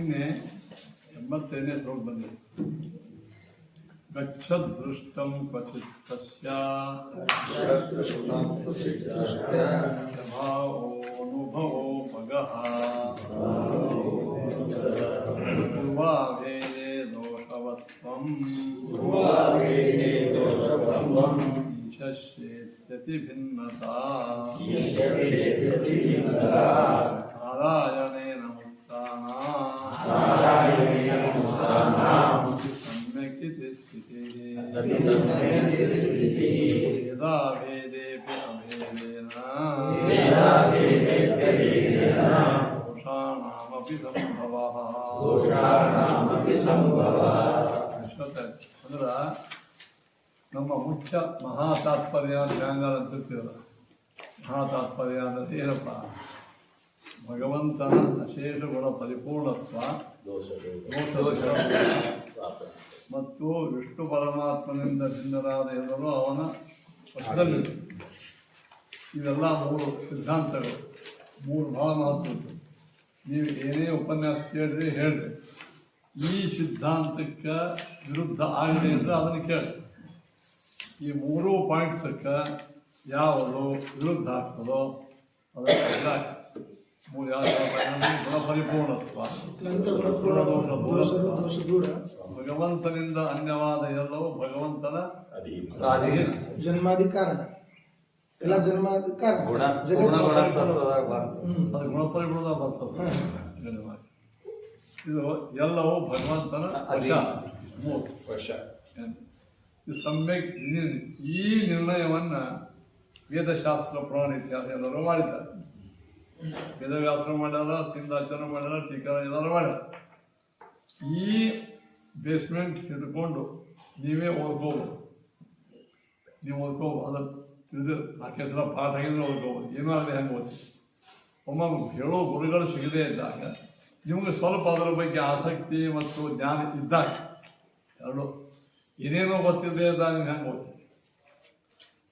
ನಿನ್ನೆ 85ನೇ ಶ್ಲೋಕ ಬಂದಿದೆ. ಗಚ್ಚದೃಷ್ಟಂ ಕ್ವಚಿತ್ ತಸ್ಯ ಅನುಭವೋ ಮಗಃ ಪೂರ್ವಾವೇದೇ ದೋಷವತ್ವಂ ಈಶಸ್ಯೇತ್ಯತಿ ಭಿನ್ನತಾ ನಾರಾಯಣೇನ ಮುಕ್ತಾನಾಂ ಸಮ್ಯಕ್ಯಿತಿ ಸ್ಥಿತಿಃ ಯದಾ ವೇದೇಪಿ ಅಭೇದೇನ ದೋಷಾಣಾಮಪಿ ಸಂಭವಃ. ಅಂದ್ರೆ ನಮ್ಮ ಮುಖ್ಯ ಮಹಾತಾತ್ಪರ್ಯ ಧ್ಯಾನ ಅಂತಿರ್ತೀವಲ್ಲ, ಮಹಾತಾತ್ಪರ್ಯ ಅಂದರೆ ಏನಪ್ಪ? ಭಗವಂತನ ಅಶೇಷ ಗುಣ ಪರಿಪೂರ್ಣತ್ವ, ದೋಷ ಮತ್ತು ವಿಷ್ಣು ಪರಮಾತ್ಮನಿಂದ ಭಿನ್ನರಾದ ಎಲ್ಲರೂ ಅವನ ವಶದಲ್ಲಿದೆ. ಇವೆಲ್ಲ ಮೂರು ಸಿದ್ಧಾಂತಗಳು, ಮೂರು ಭಾಳ ಮಹತ್ವದ್ದು. ನೀವು ಏನೇ ಉಪನ್ಯಾಸ ಕೇಳಿರಿ ಹೇಳ್ರಿ, ಈ ಸಿದ್ಧಾಂತಕ್ಕೆ ವಿರುದ್ಧ ಆಗಲಿ ಅಂದರೆ ಅದನ್ನು ಕೇಳಿ. ಈ ಮೂರೂ ಪಾಯಿಂಟ್ಸಕ್ಕೆ ಯಾವುದು ವಿರುದ್ಧ ಆಗ್ತದೋ ಅದಕ್ಕೆ ಮೂರು ಯಾವ ಗುಣಪರಿಪೂರ್ಣತ್ವ, ಭಗವಂತನಿಂದ ಅನ್ಯವಾದ ಎಲ್ಲವೂ ಭಗವಂತನ ಜನ್ಮಾದಿ ಕಾರಣ, ಎಲ್ಲ ಜನ್ಮಾದಿ ಕಾರಣ, ಅದು ಗುಣಪರಿಪೂರ್ಣ ಬರ್ತದೆ. ಇದು ಎಲ್ಲವೂ ಭಗವಂತನ ವಶ. ಇದು ಸಮ್ಯಕ್ ಈ ನಿರ್ಣಯವನ್ನು ವೇದಶಾಸ್ತ್ರ ಪುರಾಣ ಇತಿಹಾಸ ಎಲ್ಲರೂ ಮಾಡಿದ್ದಾರೆ. ವೇದವ್ಯಾಸರು ಮಾಡ್ಯಾರ, ಸಿಂಧಾಚಾರ್ಯ ಮಾಡ್ಯಾರ, ಟೀಕಾರ ಎಲ್ಲರೂ ಮಾಡ್ಯಾರ. ಈ ಬೇಸ್ಮೆಂಟ್ ಹಿಡ್ಕೊಂಡು ನೀವೇ ಓದ್ಕೋಬೋದು. ನೀವು ಓದ್ಕೋಬೋದು, ಅದು ತಿಳಿದು 4 ಸಲ ಪಾಠ ಆಗಿದ್ರೆ ಓದ್ಕೋಬೋದು. ಏನೂ ಆಗಲಿ ಹೆಂಗೆ ಓದಿ. ಒಮ್ಮೆ ಹೇಳೋ ಗುರುಗಳು ಸಿಗದೇ ಇದ್ದಾಗ ನಿಮಗೆ ಸ್ವಲ್ಪ ಅದರ ಬಗ್ಗೆ ಆಸಕ್ತಿ ಮತ್ತು ಜ್ಞಾನ ಇದ್ದಾಗ, ಎರಡು ಏನೇನೋ ಗೊತ್ತಿದೆ ಇದ್ದಾಗ ನೀವು ಹೆಂಗೆ ಓದ್ತೀರಿ?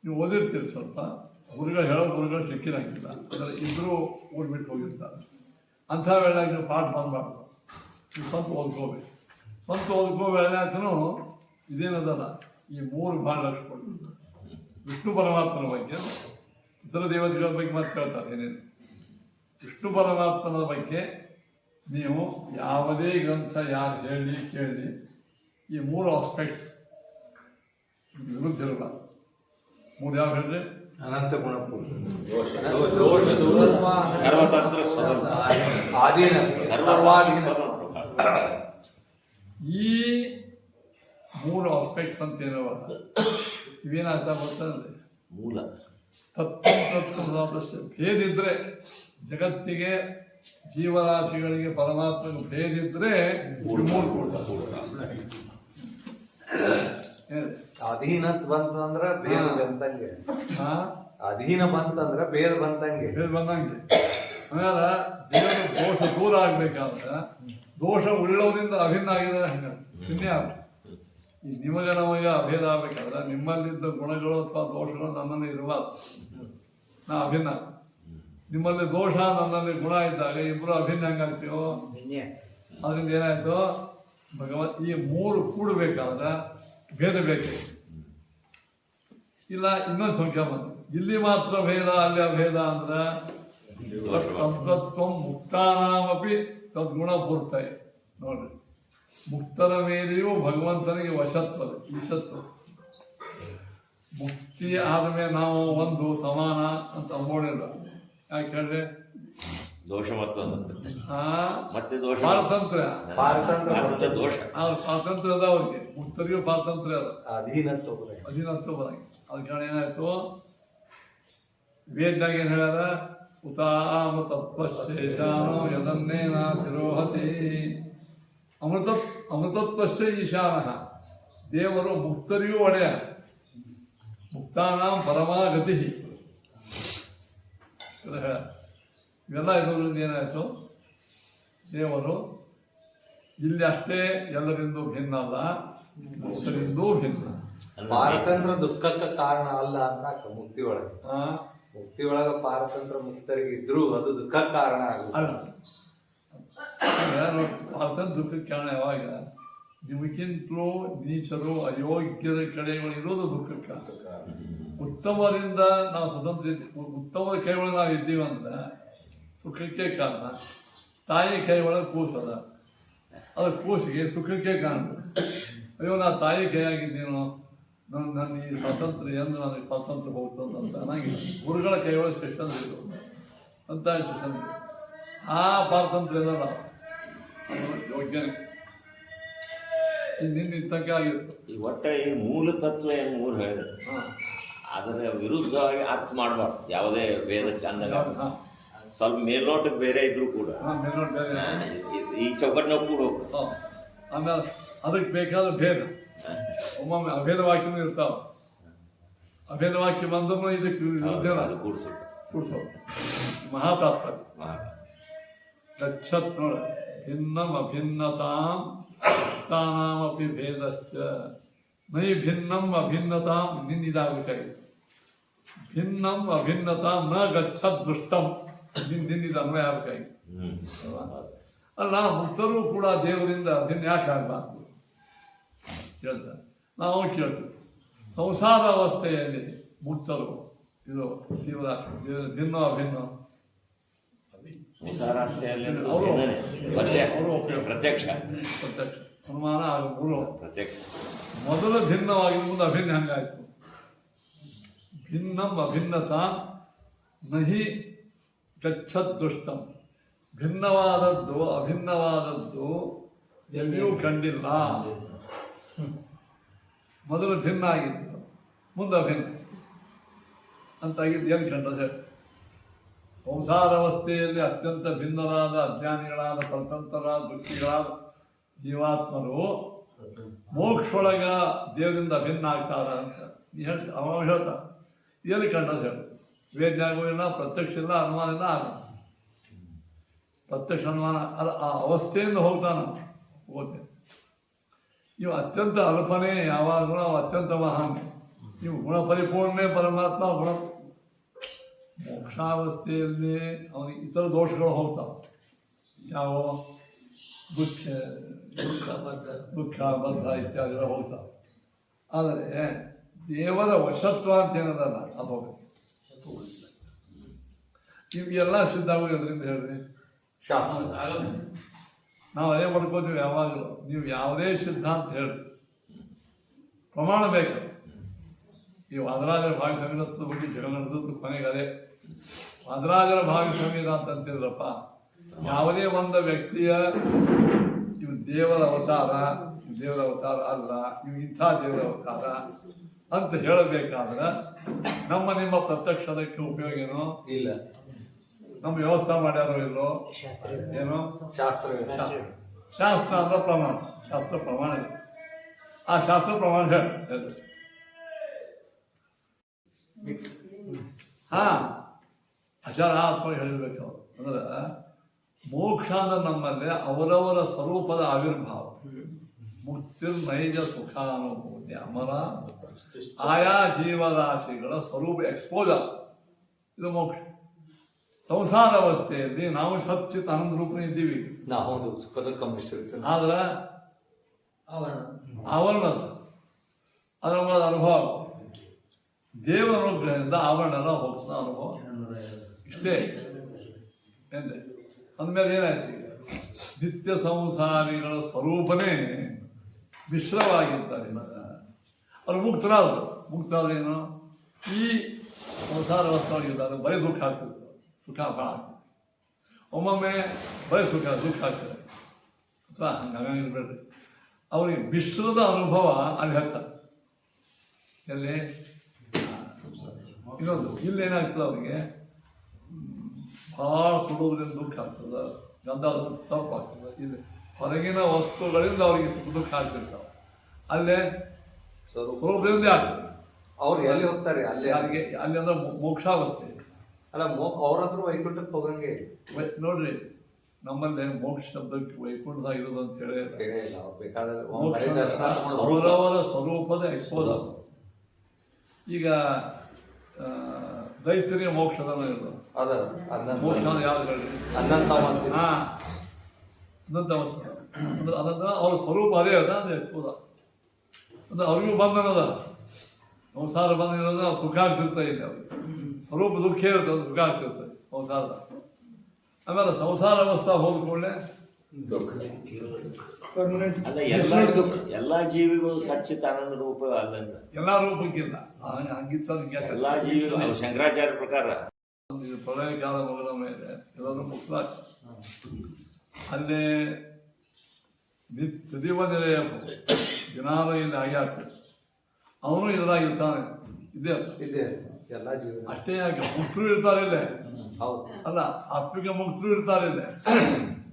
ನೀವು ಓದಿರ್ತೀರಿ, ಸ್ವಲ್ಪ ಗುರುಗಳು ಹೇಳೋ ಗುರುಗಳು ಸಿಕ್ಕಿರಂಗಿಲ್ಲ, ಅಂದರೆ ಇಬ್ಬರು ಓದ್ಬಿಟ್ಟು ಹೋಗಿರ್ತಾರೆ. ಅಂಥ ವೇಳೆಯಾಗ ನೀವು ಪಾಠ ಬಂದ್ಬಾರ್ದು, ನೀವು ಸ್ವಂತ ಓದ್ಕೋಬೇಕು. ಸ್ವಂತ ಓದ್ಕೋ ವೇಳೆಯಾಗೂ ಇದೇನದಲ್ಲ, ಈ ಮೂರು ಭಾಳ ಲಕ್ಷಕೊಂಡು ವಿಷ್ಣು ಪರಮಾತ್ಮನ ಬಗ್ಗೆ, ಇತರ ದೇವತೆಗಳ ಬಗ್ಗೆ ಮಾತು ಹೇಳ್ತಾರೆ. ಏನೇನು ವಿಷ್ಣು ಪರಮಾತ್ಮನ ಬಗ್ಗೆ ನೀವು ಯಾವುದೇ ಗ್ರಂಥ ಯಾರು ಹೇಳಿ ಕೇಳಿ ಈ ಮೂರು ಆಸ್ಪೆಕ್ಟ್ಸ್ ವಿರುದ್ಧ ಇರಲ್ಲ. ಮೂರು ಯಾವ ಹೇಳ್ರಿ? ಅನಂತ ಗುಣಪೂರ್ಣ, ಈ ಮೂರು ಆಸ್ಪೆಕ್ಟ್ಸ್ ಅಂತ ಏನವ, ಇವೇನಾಗ್ತಾ ಬರ್ತದೆ? ಮೂಲ ತತ್ವ ಭೇದ ಇದ್ರೆ, ಜಗತ್ತಿಗೆ ಜೀವರಾಶಿಗಳಿಗೆ ಪರಮಾತ್ಮನಿಗೆ ಭೇದ ಇದ್ರೆ ಮೂರು ಕೊಡ್ತಾರೆ. ಅಧೀನತ್ ಬಂತು ಅಂದ್ರ ಬೇದ ಬಂತಂಗೆ, ಅಧೀನ ಬಂತಂದ್ರ ಬೇದ ಬಂತಂಗೆ, ಬೇದ ಬಂದಂಗೆ. ಆಮೇಲೆ ದೇವರು ದೋಷ ದೂರ ಆಗ್ಬೇಕಾದ್ರೆ ದೋಷ ಉಳ್ಳೋದ್ರಿಂದ ಅಭಿನ್ನ ಆಗಿದೆ. ಹಂಗೆ ಇನ್ನೇ ಈ ನಿಮಗೆ ನಮಗೆ ಅಭೇದ ಆಗ್ಬೇಕಾದ್ರೆ ನಿಮ್ಮಲ್ಲಿದ್ದ ಗುಣಗಳು ಅಥವಾ ದೋಷಗಳು ನನ್ನಲ್ಲಿ ಇರಬಾರ್ದು, ನಾ ಅಭಿನ್ನ. ನಿಮ್ಮಲ್ಲಿ ದೋಷ ನನ್ನಲ್ಲಿ ಗುಣ ಇದ್ದಾಗ ಇಬ್ಬರು ಅಭಿನ್ನ ಹೆಂಗಾಗ್ತೀವೋ, ಅದರಿಂದ ಏನಾಯ್ತು? ಈ ಮೂರು ಕೂಡಬೇಕಾದ್ರೆ ಭೇದ ಬೇಕೇ ಇಲ್ಲ. ಇನ್ನೊಂದು ಸಂಖ್ಯೆ ಬಂತು, ಇಲ್ಲಿ ಮಾತ್ರ ಭೇದ ಅಲ್ಲಿ ಅಭೇದ ಅಂದ್ರೆ ತದ್ವತ್ವ ಮುಕ್ತಾನಾಮಪಿ ತದ್ಗುಣ ಪೂರ್ತಾಯ. ನೋಡ್ರಿ, ಮುಕ್ತರ ಮೇಲೆಯೂ ಭಗವಂತನಿಗೆ ವಶತ್ವದ ಈಶತ್ವ. ಮುಕ್ತಿ ಆದಮೇಲೆ ನಾವು ಒಂದು ಸಮಾನ ಅಂತ ಅಂಬೋಣಿಲ್ಲ. ಯಾಕೆ ಹೇಳ್ರಿ? ದೋಷ ಮತ್ತೆ ದೋಷ ಪಾರತಂತ್ರ, ದೋಷ ಪಾರತಂತ್ರ ಅದ ಅವ್ರಿಗೆ, ಮುಕ್ತರಿಗೂ ಪಾರತಂತ್ರ ಅದ, ಅಧೀನತ್ವ ಬರಂಗಿ. ಅದ ಕಾರಣ ಏನಾಯ್ತು? ವೇದ್ಯಾಗ ಏನು ಹೇಳ್ಯಾರ? ಉತಾಮ ತತ್ವಶೇಷಾನೋ ಯದನ್ನೇನ ತಿರೋಹತಿ. ಅಮೃತತ್ವಶ್ಚ ಈಶಾನಃ. ದೇವರು ಮುಕ್ತರಿಗೂ ಒಡೆಯ, ಮುಕ್ತಾನಾಂ ಪರಮಾಗತಿ. ಇವೆಲ್ಲ ಇರೋದ್ರಿಂದ ಏನಾಯಿತು? ದೇವರು ಇಲ್ಲಿ ಅಷ್ಟೇ ಎಲ್ಲರಿಂದೂ ಭಿನ್ನ ಅಲ್ಲ, ಮುಕ್ತರಿಂದೂ ಭಿನ್ನ. ಪಾರತಂತ್ರ ದುಃಖಕ್ಕೆ ಕಾರಣ ಅಲ್ಲ ಅಂತ ಮುಕ್ತಿ ಒಳಗೆ. ಮುಕ್ತಿ ಒಳಗ ಪಾರತಂತ್ರ ಮುಕ್ತರಿಗಿದ್ರು ಅದು ದುಃಖಕ್ಕೆ ಕಾರಣ ಆಗುತ್ತೆ. ಅರ್ಥ ದುಃಖಕ್ಕೆ ಕಾರಣ ಯಾವಾಗ ನಿಮಗಿಂತಲೂ ನೀಚರು ಅಯೋಗ್ಯರ ಕಡೆಗಳಿರೋದು ದುಃಖಕ್ಕೆ. ಉತ್ತಮರಿಂದ ನಾವು ಸ್ವತಂತ್ರ ಉತ್ತಮದ ಕೈಯೊಳಗೆ ನಾವು ಇದ್ದೀವಿ ಅಂದ್ರೆ ಸುಖಕ್ಕೆ ಕಾರಣ. ತಾಯಿ ಕೈಯೊಳಗೆ ಕೂಸದ, ಅದು ಕೂಸಿಗೆ ಸುಖಕ್ಕೆ ಕಾರಣ. ಅಯ್ಯೋ ನಾ ತಾಯಿ ಕೈಯಾಗಿದ್ದೀನೋ, ನನ್ನ ಈ ಸ್ವಾತಂತ್ರ್ಯ ಎಂದು ನನಗೆ ಸ್ವಾತಂತ್ರ್ಯ ಹೋಗ್ತದೆ ಅಂತ ಅನ್ನಂಗಿಲ್ಲ. ಗುರುಗಳ ಕೈಯೊಳಗೆ ಸ್ಪೆಷಲ್ ಇದು ಅಂತ ಸ್ಪೆಷಲ್ ಆ ಸ್ವಾತಂತ್ರ್ಯದ ನಾವು ಯೋಗ್ಯನೇ ನಿನ್ನ ಇತ್ತಕ್ಕೆ ಆಗಿತ್ತು. ಈ ಒಟ್ಟೆ ಈ ಮೂಲ ತತ್ವ ಏನು ಮೂರು ಹೇಳಿದ್ರು, ಅದರ ವಿರುದ್ಧವಾಗಿ ಅರ್ಥ ಮಾಡಬಾರ್ದು ಯಾವುದೇ ವೇದಕ್ಕೆ ಅಂದಾಗ. ಸ್ವಲ್ಪ ಮೇಲ್ನೋಟಕ್ಕೆ ಬೇರೆ ಇದ್ರು ಕೂಡ ಈ ಚೌಕಟ್ಟಿನಾಗ ಕೂಡ ಹೋಗ್ತದೆ. ಆಮೇಲೆ ಅದಕ್ಕೆ ಬೇಕಾದ ಭೇದ, ಒಮ್ಮೊಮ್ಮೆ ಅಭೇದ ವಾಕ್ಯನೂ ಇರ್ತಾವ. ಅಭೇದ ವಾಕ್ಯ ಬಂದ್ರೂ ಇದಕ್ಕೆ ವಿರುದ್ಧ ಕೂಡಿಸೋದು ಮಹಾತಾತ್ಪರ್ಯ. ಗಚ್ಚತ್ ನೋಡ ಭಿನ್ನಂ ಅಭಿನ್ನತಾಂ ತಾನಾಮಪಿ ಭೇದಶ್ಚ ನೈ ಭಿನ್ನಂ ಅಭಿನ್ನತಾಂ ನಿನ್ನಿದಾಗಬೇಕಾಗಿದೆ. ಭಿನ್ನಂ ಅಭಿನ್ನತಾಂ ನ ಗಚ್ಚತ್ ದುಷ್ಟಂ ನಿನ್ನಿದ ಅನ್ವಯ ಆಗಬೇಕಾಗಿದೆ. ಅಲ್ಲ ಮುಕ್ತರು ಕೂಡ ದೇವರಿಂದ ಭಿನ್ನ ಯಾಕೆ ಆಗಬಾರ್ದು ಕೇಳ್ತಾರೆ. ನಾವು ಕೇಳ್ತೀವಿ ಸಂಸಾರ ಅವಸ್ಥೆಯಲ್ಲಿ ಮುಕ್ತರು ಇದು ಜೀವರಾಶಿ ಭಿನ್ನ ಅಭಿನ್ನ ಪ್ರತ್ಯಕ್ಷ ಅನುಮಾನ ಹಾಗೂ ಮೂರು ಪ್ರತ್ಯಕ್ಷ ಮೊದಲು ಭಿನ್ನವಾಗಿ ಮುಂದೆ ಅಭಿನ್ನ ಹಂಗಾಯ್ತು. ಭಿನ್ನಂ ಅಭಿನ್ನತಾ ನಹಿ ಗಚ್ಚತ್ ದುಷ್ಟಂ. ಭಿನ್ನವಾದದ್ದು ಅಭಿನ್ನವಾದದ್ದು ಎಲ್ಲಿಯೂ ಕಂಡಿಲ್ಲ. ಮೊದಲು ಭಿನ್ನ ಆಗಿದ್ದು ಮುಂದೆ ಅಭಿನ್ನ ಅಂತಾಗಿದ್ದು ಏನು ಕಂಡ ಹೇಳಿ. ಸಂಸಾರಾವಸ್ಥೆಯಲ್ಲಿ ಅತ್ಯಂತ ಭಿನ್ನರಾದ ಅಜ್ಞಾನಿಗಳಾದ ಸ್ವತಂತ್ರರಾದ ದುಃಖಿಗಳಾದ ಜೀವಾತ್ಮರು ಮೋಕ್ಷೊಳಗ ದೇವರಿಂದ ಭಿನ್ನ ಆಗ್ತಾರ ಅಂತ ಹೇಳ್ತಾ ಅವ ಹೇಳ್ತಾ ಎಲ್ಲಿ ಕಂಡದ್ದು ಹೇಳಿ. ವೇದ್ಯಾಗೂ ಇಲ್ಲ, ಪ್ರತ್ಯಕ್ಷ ಇಲ್ಲ, ಅನುಮಾನ ಇಲ್ಲ. ಆಗ ಪ್ರತ್ಯಕ್ಷ ಅನುಮಾನ ಅದು ಆ ಅವಸ್ಥೆಯಿಂದ ಹೋಗ್ತಾನ ಹೋಗ್ತೇನೆ. ಇವು ಅತ್ಯಂತ ಅಲ್ಪನೇ, ಯಾವಾಗಲೂ ಅವು ಅತ್ಯಂತ ಮಹಾನ್. ಇವು ಗುಣ ಪರಿಪೂರ್ಣೇ ಪರಮಾತ್ಮ ಗುಣ. ಮೋಕ್ಷಾವಸ್ಥೆಯಲ್ಲಿ ಅವನಿಗೆ ಇತರ ದೋಷಗಳು ಹೋಗ್ತಾವೆ. ಯಾವ ದುಃಖ ಬದ್ಧ ಇತ್ಯಾದಿಗಳು ಹೋಗ್ತಾವೆ. ಆದರೆ ದೇವರ ವಶತ್ವ ಅಂತ ಏನದಲ್ಲ ಅದು ಹೋಗುತ್ತೆ. ನಿಮಗೆಲ್ಲ ಸಿದ್ಧ ಆಗೋದ್ರಿಂದ ಹೇಳ್ರಿ ನಾವು ಅದೇ ಮಾಡ್ಕೋತೀವಿ ಯಾವಾಗಲೂ. ನೀವು ಯಾವುದೇ ಸಿದ್ಧಾಂತ ಹೇಳ್ರಿ, ಪ್ರಮಾಣ ಬೇಕು. ಈ ವಾದರಾಜರ ಭಾವಿ ಸಂವಿಧಾನದ ಬಗ್ಗೆ ಜಗಳ ನಡೆದದ್ದು ಕೊನೆಗೆ ಅದೇ. ವಾದರಾಜರ ಭಾವಿ ಸಂವಿಧಾನ ಅಂತಿದ್ರಪ್ಪ, ಯಾವುದೇ ಒಂದು ವ್ಯಕ್ತಿಯ ಇವು ದೇವರ ಅವತಾರ ಅಲ್ಲ, ಇವು ಇಂಥ ದೇವರ ಅವತಾರ ಅಂತ ಹೇಳಬೇಕಾದ್ರೆ ನಿಮ್ಮ ಪ್ರತ್ಯಕ್ಷದಕ್ಕೆ ಉಪಯೋಗ ಏನೋ ಇಲ್ಲ. ನಮ್ಮ ವ್ಯವಸ್ಥೆ ಮಾಡ್ಯಾರೋ ಇಲ್ಲೋ ಏನೋ ಶಾಸ್ತ್ರ ಅಂದ್ರೆ ಪ್ರಮಾಣ. ಶಾಸ್ತ್ರ ಪ್ರಮಾಣ ಇದೆ. ಆ ಶಾಸ್ತ್ರ ಪ್ರಮಾಣ ಹೇಳಿ ಅಶಾರಾತ್ಮ ಹೇಳಬೇಕು. ಅಂದ್ರೆ ಮೋಕ್ಷ ಅಂದ್ರೆ ನಮ್ಮಲ್ಲಿ ಅವರವರ ಸ್ವರೂಪದ ಆವಿರ್ಭಾವ. ಮುಕ್ತಿರ್ನೈಜ ಸುಖಾನುಭೂತಿ ಅಮರ ಆಯಾ ಜೀವರಾಶಿಗಳ ಸ್ವರೂಪ ಎಕ್ಸ್ಪೋಜರ್, ಇದು ಮೋಕ್ಷ. ಸಂಸಾರ ಅವಸ್ಥೆಯಲ್ಲಿ ನಾವು ಸಚ್ಚಿತ್ ಆನಂದ ರೂಪನೇ ಇದ್ದೀವಿ. ಆದ್ರೆ ಆವರಣ ಅದರ ಅನುಭವ ದೇವರ ಅನುಗ್ರಹದಿಂದ ಆವರಣ ಹೋಗ್ತಾ ಅನುಭವ ಇಷ್ಟೇ ಎಂದೆ. ಅಂದಮೇಲೆ ಏನಾಯ್ತು, ಈಗ ನಿತ್ಯ ಸಂಸಾರಿಗಳ ಸ್ವರೂಪನೇ ಮಿಶ್ರವಾಗಿರ್ತಾರೆ. ಅವರು ಮುಕ್ತರಾದ್ರೆ ಏನು, ಈ ಸಂಸಾರ ವಸ್ತುವಾಗಿದ್ದಾರೆ ಬರೀ ದುಃಖ ಆಗ್ತಿರ್ತಾರೆ, ಸುಖ ಭಾಳ ಆಗ್ತದೆ. ಒಮ್ಮೊಮ್ಮೆ ಬರೀ ದುಃಖ ಆಗ್ತದೆ ಅಥವಾ ಹಂಗಾಗಿರ್ಬೇಡ್ರಿ. ಅವ್ರಿಗೆ ಮಿಶ್ರದ ಅನುಭವ ಅಲ್ಲಿ ಹೆಚ್ಚಾಗ್ತದೆ. ಎಲ್ಲಿ ಇನ್ನೊಂದು ಇಲ್ಲೇನಾಗ್ತದೆ, ಅವರಿಗೆ ಭಾಳ ಸುಡೋದ್ರಿಂದ ದುಃಖ ಆಗ್ತದೆ, ಗಂಧ ತಪ್ಪಾಗ್ತದೆ. ಇಲ್ಲಿ ಹೊರಗಿನ ವಸ್ತುಗಳಿಂದ ಅವರಿಗೆ ದುಃಖ ಆಗ್ತಿರ್ತಾವೆ. ಅಲ್ಲೇ ಸ್ವರೂಪದಿಂದ ಆಗ್ತದೆ. ಅವ್ರು ಎಲ್ಲಿ ಹೋಗ್ತಾರೆ ಅಲ್ಲಿ ಅಲ್ಲಿ ಅಂದ್ರೆ ಮೋಕ್ಷ ಆಗುತ್ತೆ. ಅಲ್ಲ ಅವ್ರ ಹತ್ರ ವೈಕುಂಠಕ್ಕೆ ಹೋಗಂಗೆ ನೋಡ್ರಿ. ನಮ್ಮಲ್ಲಿ ಮೋಕ್ಷ ಶಬ್ದಕ್ಕೆ ವೈಕುಂಠದಾಗಿರೋದು ಅಂತ ಹೇಳಿ ಅವರವರ ಸ್ವರೂಪದ ಎಕ್ಸ್ಪೋಸ್ ಆಗೋದು. ಈಗ ದೈತ್ಯರಿಗೆ ಮೋಕ್ಷದ ಇರೋದು. ಮೋಕ್ಷ ಯಾವ್ದು ಹೇಳಿ? ಅನಂತ ಅವಸ್ಥೆ ಅಂದ್ರೆ ಅದಂದ್ರೆ ಅವ್ರ ಸ್ವರೂಪ ಅದೇ ಅದ ಅದೇ ಸೋದ ಅಂದ್ರೆ ಅವ್ರಿಗೂ ಬಂಧನದ ಸಂಸಾರ ಬಂಧನ ಇರೋದು ಅವ್ರು ಸುಖ ಆಗ್ತಿರ್ತಾ ಇಲ್ಲ ಅವ್ರಿಗೆ ಸ್ವರೂಪ ದುಃಖ ಇರುತ್ತೆ ಅದು ಸುಖ ಆಗ್ತಿರ್ತದೆ ಸಂಸಾರದ. ಆಮೇಲೆ ಸಂಸಾರ ಅವಸ್ಥೆ ಹೋದ ಕೂಡಲೇ ಪರ್ಮನೆಂಟ್ ಅಲ್ಲ ಎಲ್ಲಾ ಜೀವಿಗಳು ಸಚ್ಚಿದಾನಂದ ರೂಪ ಅಲ್ಲ, ಎಲ್ಲ ರೂಪಕ್ಕಿಲ್ಲ ಹಂಗಿತ್ತ ಎಲ್ಲಾ ಜೀವಿಗಳು ಶಂಕರಾಚಾರ್ಯ ಪ್ರಕಾರ ಪ್ರಳಯ ಕಾಲ ಮುಗಿದ ಮೇಲೆ ಎಲ್ಲರೂ ಮುಕ್ತರಾಗ್ತಾರೆ. ಅಲ್ಲೇ ಸದಿವ ನೆಲೆಯ ದಿನಾಲು ಇಲ್ಲಿ ಹಾಗೆ ಆಗ್ತದೆ. ಅವನು ಇದರಾಗಿರ್ತಾನೆ, ಇದೇ ಇದೆ ಎಲ್ಲ ಜೀವ ಅಷ್ಟೇ ಯಾಕೆ ಮುಕ್ತರು ಇರ್ತಾರೆ ಇಲ್ಲೇ. ಹೌದು ಅಲ್ಲ ಸಾತ್ವಿಕ ಮುಕ್ತರು ಇರ್ತಾರೆ ಇಲ್ಲೇ.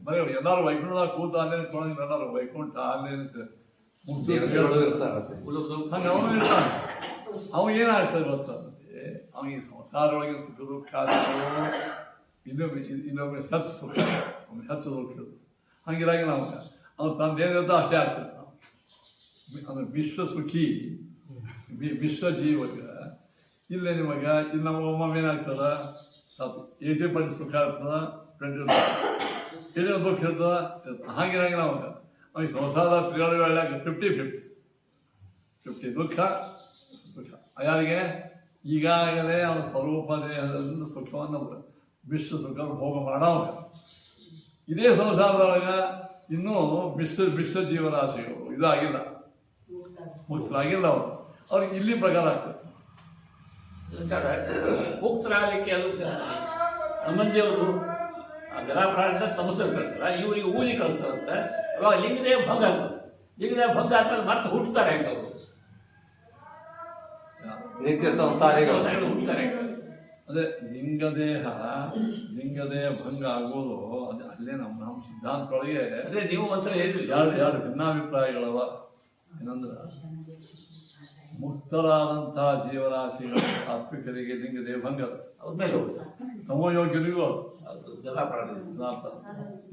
ಬರೀ ಎಲ್ಲರೂ ವೈಕುಂಠದಾಗ ಕೂತ ಅಲ್ಲೇ ತೊಗೊಂಡು ಎಲ್ಲರೂ ವೈಕುಂಠ ಅಲ್ಲೇ ದೇವತೆಗಳು ಇರ್ತಾರಂತೆ. ಹಂಗೆ ಅವನು ಇರ್ತಾನೆ. ಅವ ಏನಾಗ್ತದೆ ಗೊತ್ತಂತೆ, ಅವನಿಗೆ ಸಂಸಾರೊಳಗೆ ಸುಖ ದುಃಖ ಇನ್ನೊಮ್ಮೆ ಹೆಚ್ಚು ಸುಖ ಹೆಚ್ಚು ದುಃಖ ಹಂಗಿರಾಗಿ ನಾವು ಅವ್ನು ತಂದೇನಿರ್ತ ಅಷ್ಟೇ ಆಗ್ತಿರ್ತಾನೆ. ಅಂದ್ರೆ ವಿಶ್ವ ಸುಖಿ ವಿಶ್ವ ಜೀವಗ ಇಲ್ಲೇ ನಿಮಗೆ ಇಲ್ಲಿ ನಮಗೆ ಒಮ್ಮೊಮ್ಮೆ ಏನಾಗ್ತದ 80% ಸುಖ ಇರ್ತದ, 20% ದುಃಖ ಇರ್ತದ. ಹಾಗಿರಾಗಿ ನಾವು ಅವ್ನಿಗೆ ಸಂಸಾರ ತಿರುಗಾಡ 50-50 ದುಃಖ ಸುಖ. ಯಾರಿಗೆ ಈಗಾಗಲೇ ಅವನ ಸ್ವರೂಪ ದೇಹದಿಂದ ಸುಖವನ್ನು ವಿಶ್ವ ಸುಖ ಭೋಗ ಮಾಡವ. ಇದೇ ಸಂಸಾರದೊಳಗೆ ಇನ್ನೂ ವಿಶ್ವ ಜೀವರಾಶಿಗಳು ಇದಾಗಿಲ್ಲ, ಮುಕ್ತರಾಗಿಲ್ಲ ಅವರು. ಅವ್ರಿಗೆ ಇಲ್ಲಿ ಪ್ರಕಾರ ಆಗ್ತದೆ. ಮುಕ್ತರಾಗಲಿಕ್ಕೆ ಅದು ಹನುಮಂತೇವರು ಗಲಾಪ್ರಾಣಿಂದ ತಮಸ್ತಾರೆ, ಇವರಿಗೆ ಊರಿ ಕಳಿಸ್ತಾರಂತೆ. ಅವಾಗ ಲಿಂಗದೇವ ಭಂಗ ಆಗ್ತದೆ. ಲಿಂಗದೇವ ಭಂಗ ಆದ್ಮೇಲೆ ಮತ್ತೆ ಹುಟ್ಟುತ್ತಾರೆ ಹೆಂಗೆ ಅವರು ನಿತ್ಯ ಸಂಸಾರಿಗಳು ಹುಟ್ಟುತ್ತಾರೆ. ಅದೇ ಲಿಂಗದೇಹ ಭಂಗ ಆಗೋದು ಅದು ಅಲ್ಲೇ ನಮ್ಮ ಸಿದ್ಧಾಂತದೊಳಗೆ ಅದೇ ನೀವು ಒಂದ್ಸಲ ಹೇಳಿದ್ರಿ. ಎರಡು ಭಿನ್ನಾಭಿಪ್ರಾಯಗಳವ. ಏನಂದ್ರೆ ಮುಕ್ತರಾದಂತಹ ಜೀವರಾಶಿಗಳು ಸಾತ್ವಿಕರಿಗೆ ಲಿಂಗದೇಹ ಭಂಗ, ಅವ್ರ ಹೋಗುತ್ತೆ ತಮೋಯೋಗ್ಯರಿಗೂ ಗಲಾಪ್ರಾಣಿ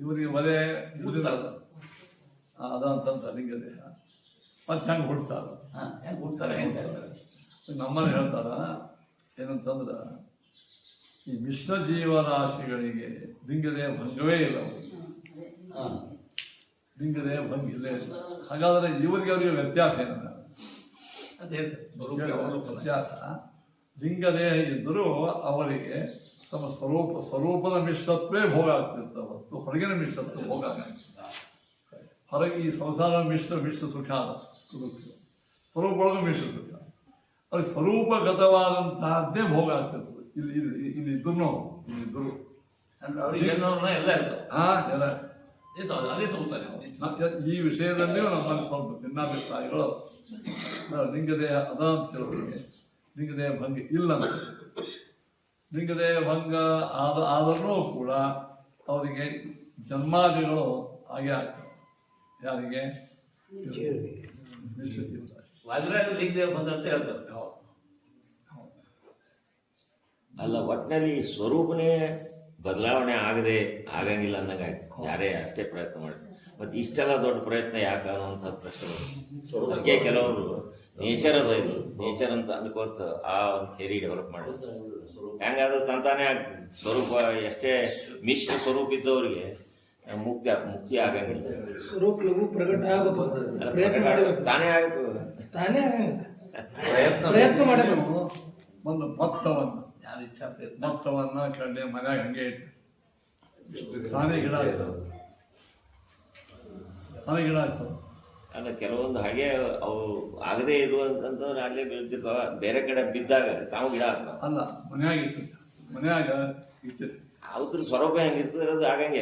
ಇವರಿಗೆ ಒಲೆ ಅದಂತಂತ ಲಿಂಗದೇಹ ಮತ್ತೆ ಹೆಂಗೆ ಹುಡ್ತಾರ. ಹೆಂಗೆ ಹುಡ್ತಾರೆ ಹೆಂಗೆ ಸಾಯ್ತಾರೆ. ನಮ್ಮಲ್ಲಿ ಹೇಳ್ತಾರ ಏನಂತಂದ್ರೆ ಈ ಮಿಶ್ರ ಜೀವರಾಶಿಗಳಿಗೆ ಲಿಂಗದೇಹ ಭಂಗವೇ ಇಲ್ಲ. ಲಿಂಗದೇಹ ಭಂಗ ಇಲ್ಲೇ ಇಲ್ಲ. ಹಾಗಾದರೆ ಇವರಿಗೆ ಅವರಿಗೆ ವ್ಯತ್ಯಾಸ ಏನಂದ್ರೆ ಅದೇ ವ್ಯತ್ಯಾಸ ಲಿಂಗದೇಹ ಇದ್ದರೂ ಅವರಿಗೆ ತಮ್ಮ ಸ್ವರೂಪದ ಮಿಶ್ರತ್ವೇ ಭೋಗ ಆಗ್ತಿರ್ತವೆ ಹೊತ್ತು ಹೊರಗಿನ ಮಿಶ್ರತ್ವ ಭೋಗ ಆಗಂಗಿಲ್ಲ. ಹೊರಗೆ ಈ ಸಂಸಾರ ಮಿಶ್ರ ಸುಖ ಸ್ವರೂಪ ಒಳಗೆ ಮಿಶ್ರ ಸುಖ, ಅವ್ರಿಗೆ ಸ್ವರೂಪಗತವಾದಂತಹದ್ದೇ ಭೋಗ ಆಗ್ತಿರ್ತದೆ. ಇಲ್ಲಿ ಇದ್ರು ಅವ್ರಿಗೆ ಎಲ್ಲವನ್ನ ಎಲ್ಲ ಇರ್ತವೆ. ಎಲ್ಲ ಅದೇ ತಗೋತಾರೆ. ಈ ವಿಷಯದಲ್ಲಿ ನಮ್ಮಲ್ಲಿ ಸ್ವಲ್ಪ ಭಿನ್ನಾಭಿಪ್ರಾಯಗಳು. ಲಿಂಗದೇಹ ಅದ ಅಂತ ಕೆಲವರಿಗೆ ಲಿಂಗದೇಹ ಭಂಗ ಇಲ್ಲ ಅಂತ. ಲಿಂಗದೇಹ ಭಂಗ ಆದರೂ ಕೂಡ ಅವರಿಗೆ ಜನ್ಮಾದಿಗಳು ಹಾಗೆ ಆಗ್ತವೆ. ಯಾರಿಗೆ ವಾಜರಾಜ ಲಿಂಗದೇವ ಭಂಗ ಅಂತ ಹೇಳ್ತಾರೆ. ಅಲ್ಲ, ಒಟ್ಟಿನಲ್ಲಿ ಸ್ವರೂಪನೇ ಬದಲಾವಣೆ ಆಗಂಗಿಲ್ಲ ಅಂದಂಗಾಯ್ತು. ಯಾರೇ ಅಷ್ಟೇ ಪ್ರಯತ್ನ ಮಾಡಿ ಮತ್ತು ಇಷ್ಟೆಲ್ಲ ದೊಡ್ಡ ಪ್ರಯತ್ನ ಯಾಕೆ ಅನ್ನುವಂಥ ಪ್ರಶ್ನೆ. ಅದಕ್ಕೆ ಕೆಲವರು ನೇಚರ್ ಅದ, ಇದು ನೇಚರ್ ಅಂತ ಅನ್ಕೋತ ಆ ಒಂದು ಥಿಯರಿ ಡೆವಲಪ್ ಮಾಡೋದು ಹೆಂಗಾದ್ರೆ ತಂತಾನೇ ಆಗ್ತದೆ. ಸ್ವರೂಪ ಎಷ್ಟೇ ಮಿಶ್ರ ಸ್ವರೂಪ ಇದ್ದವ್ರಿಗೆ ಮುಕ್ತಿ ಆಗಂಗಿಲ್ಲ. ಸ್ವರೂಪ ಲಘು ಪ್ರಕಟ ಆಗಬೇಕು, ಪ್ರಯತ್ನ ಮಾಡಬೇಕು. ತಾನೇ ಆಗ್ತದೆ, ತಾನೇ ಆಗಂಗಿಲ್ಲ, ಪ್ರಯತ್ನ ಮಾಡಬೇಕು. ಒಂದು ಭತ್ತವನ್ನ ಕಡ್ಲೆ ಮನ್ಯಾಗ ಹಂಗೆ ಇಟ್ಟು ತಾನೇ ಗಿಡ ಆಗ್ತದೆ. ಅಲ್ಲ, ಕೆಲವೊಂದು ಹಾಗೆ ಅವು ಆಗದೆ ಇರುವಂತಂದ್ರೆ ಅಲ್ಲೇ ಬೆಳೆದಿರ್ತಾವ, ಬೇರೆ ಕಡೆ ಬಿದ್ದಾಗ ತಾವು ಗಿಡ ಆಗ್ತಾವ. ಅಲ್ಲ, ಮನ್ಯಾಗ ಇರ್ತದೆ, ಮನ್ಯಾಗ ಇರ್ತದೆ. ಅವ್ರ ಸ್ವರೂಪ ಹೆಂಗಿರ್ತದೆ ಅದು ಆಗಂಗೆ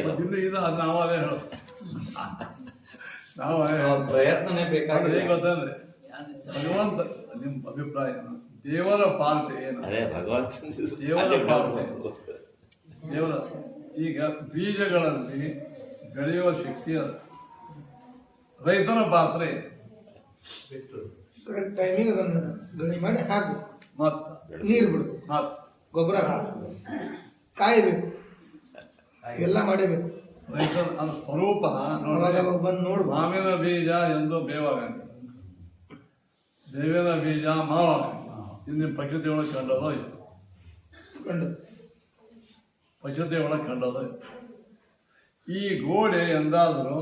ಇದು ಅದು ನಾವೇ ಹೇಳೋದು. ನಾವೇ ಪ್ರಯತ್ನನೇ ಬೇಕಾದ್ರೆ ಹೇಗೆ ಗೊತ್ತಂದ್ರೆ ಭಗವಂತ ನಿಮ್ಮ ಅಭಿಪ್ರಾಯ ದೇವರ ಪಾರ್ಟ್ ಏನು? ಅದೇ ಭಗವಂತ ದೇವರ ಪಾರ್ಟ್ ದೇವರ ಈಗ ಬೀಜಗಳಲ್ಲಿ ಬೆಳೆಯುವ ಶಕ್ತಿ ಅದ. ರೈತನ ಪಾತ್ರ ಕರೆಕ್ಟ್ ಟೈಮಿಗೆ ಅದನ್ನು ಗಣಿ ಮಾಡಿ ಹಾಕು, ಮತ್ತು ನೀರು ಬಿಡು, ಮತ್ತು ಗೊಬ್ಬರ ಕಾಯಬೇಕು, ಎಲ್ಲ ಮಾಡಬೇಕು. ರೈತನ ಅದು ಸ್ವರೂಪ ಬಂದು ನೋಡು. ಮಾವಿನ ಬೀಜ ಎಂದು ಬೇವಾಗಂಗಿಲ್ಲ, ಬೇವಿನ ಬೀಜ ಮಾವಾಗಂಗಿಲ್ಲ. ಇಲ್ಲಿ ಪ್ರಕೃತಿ ಒಳಗೆ ಕಂಡದ ಇದು, ಪ್ರಕೃತಿ ಒಳಗೆ ಕಂಡದ. ಈ ಗೋಡೆ ಎಂದಾದರೂ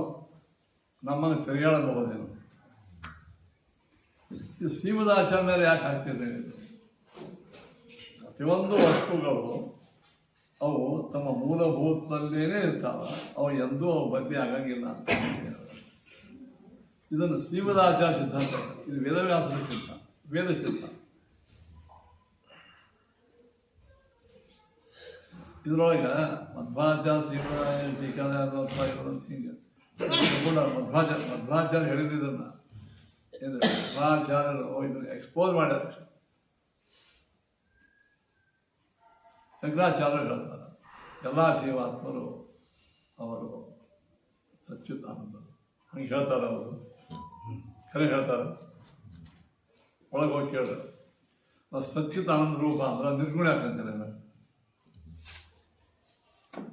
ನಮ್ಮನ್ನು ತಿರುಗಾಡಬಹುದೇನು? ಈ ಶ್ರೀಮದಾಚಾರ್ಯ ಮೇಲೆ ಯಾಕೆ ಹಾಕ್ತಿದ್ದೇನೆ? ಪ್ರತಿಯೊಂದು ವಸ್ತುಗಳು ಅವು ತಮ್ಮ ಮೂಲಭೂತದಲ್ಲೇನೇ ಇರ್ತಾವೆ, ಅವು ಎಂದೂ ಅವು ಬದಲಿ ಆಗಂಗಿಲ್ಲ ಅಂತ. ಇದನ್ನು ಶ್ರೀಮದಾಚಾರ್ಯ ಸಿದ್ಧಾಂತ, ಇದು ವೇದವ್ಯಾಸನ ಸಿದ್ಧಾಂತ, ವೇದ ಸಿದ್ಧಾಂತ. ಇದರೊಳಗೆ ಮಧ್ವಾಚಾರ್ಯ ಶ್ರೀಮದಾಯ ಟೀಕಾಲಯ ಅಂತ ಹಿಂಗೆ ಮಧ್ವಾಚಾರ್ಯ ಹೇಳಿದ್ದನ್ನು ಮಧ್ವಾಚಾರ್ಯರು ಇದನ್ನು ಎಕ್ಸ್ಪೋಸ್ ಮಾಡ್ಯಾರ. ಶಂಕರಾಚಾರ್ಯರು ಹೇಳ್ತಾರೆ ಎಲ್ಲ ಜೀವಾತ್ಮರು ಅವರು ಸಚ್ಚಿದಾನಂದರು, ಹಂಗೆ ಹೇಳ್ತಾರೆ. ಅವರು ಖರೆ ಹೇಳ್ತಾರೆ. ಒಳಗೆ ಹೋಗಿ ಕೇಳಿದ್ರು, ಸಚ್ಚಿದಾನಂದ ರೂಪ ಅಂದ್ರೆ ನಿರ್ಗುಣ ಯಾಕಂತಾರೆ?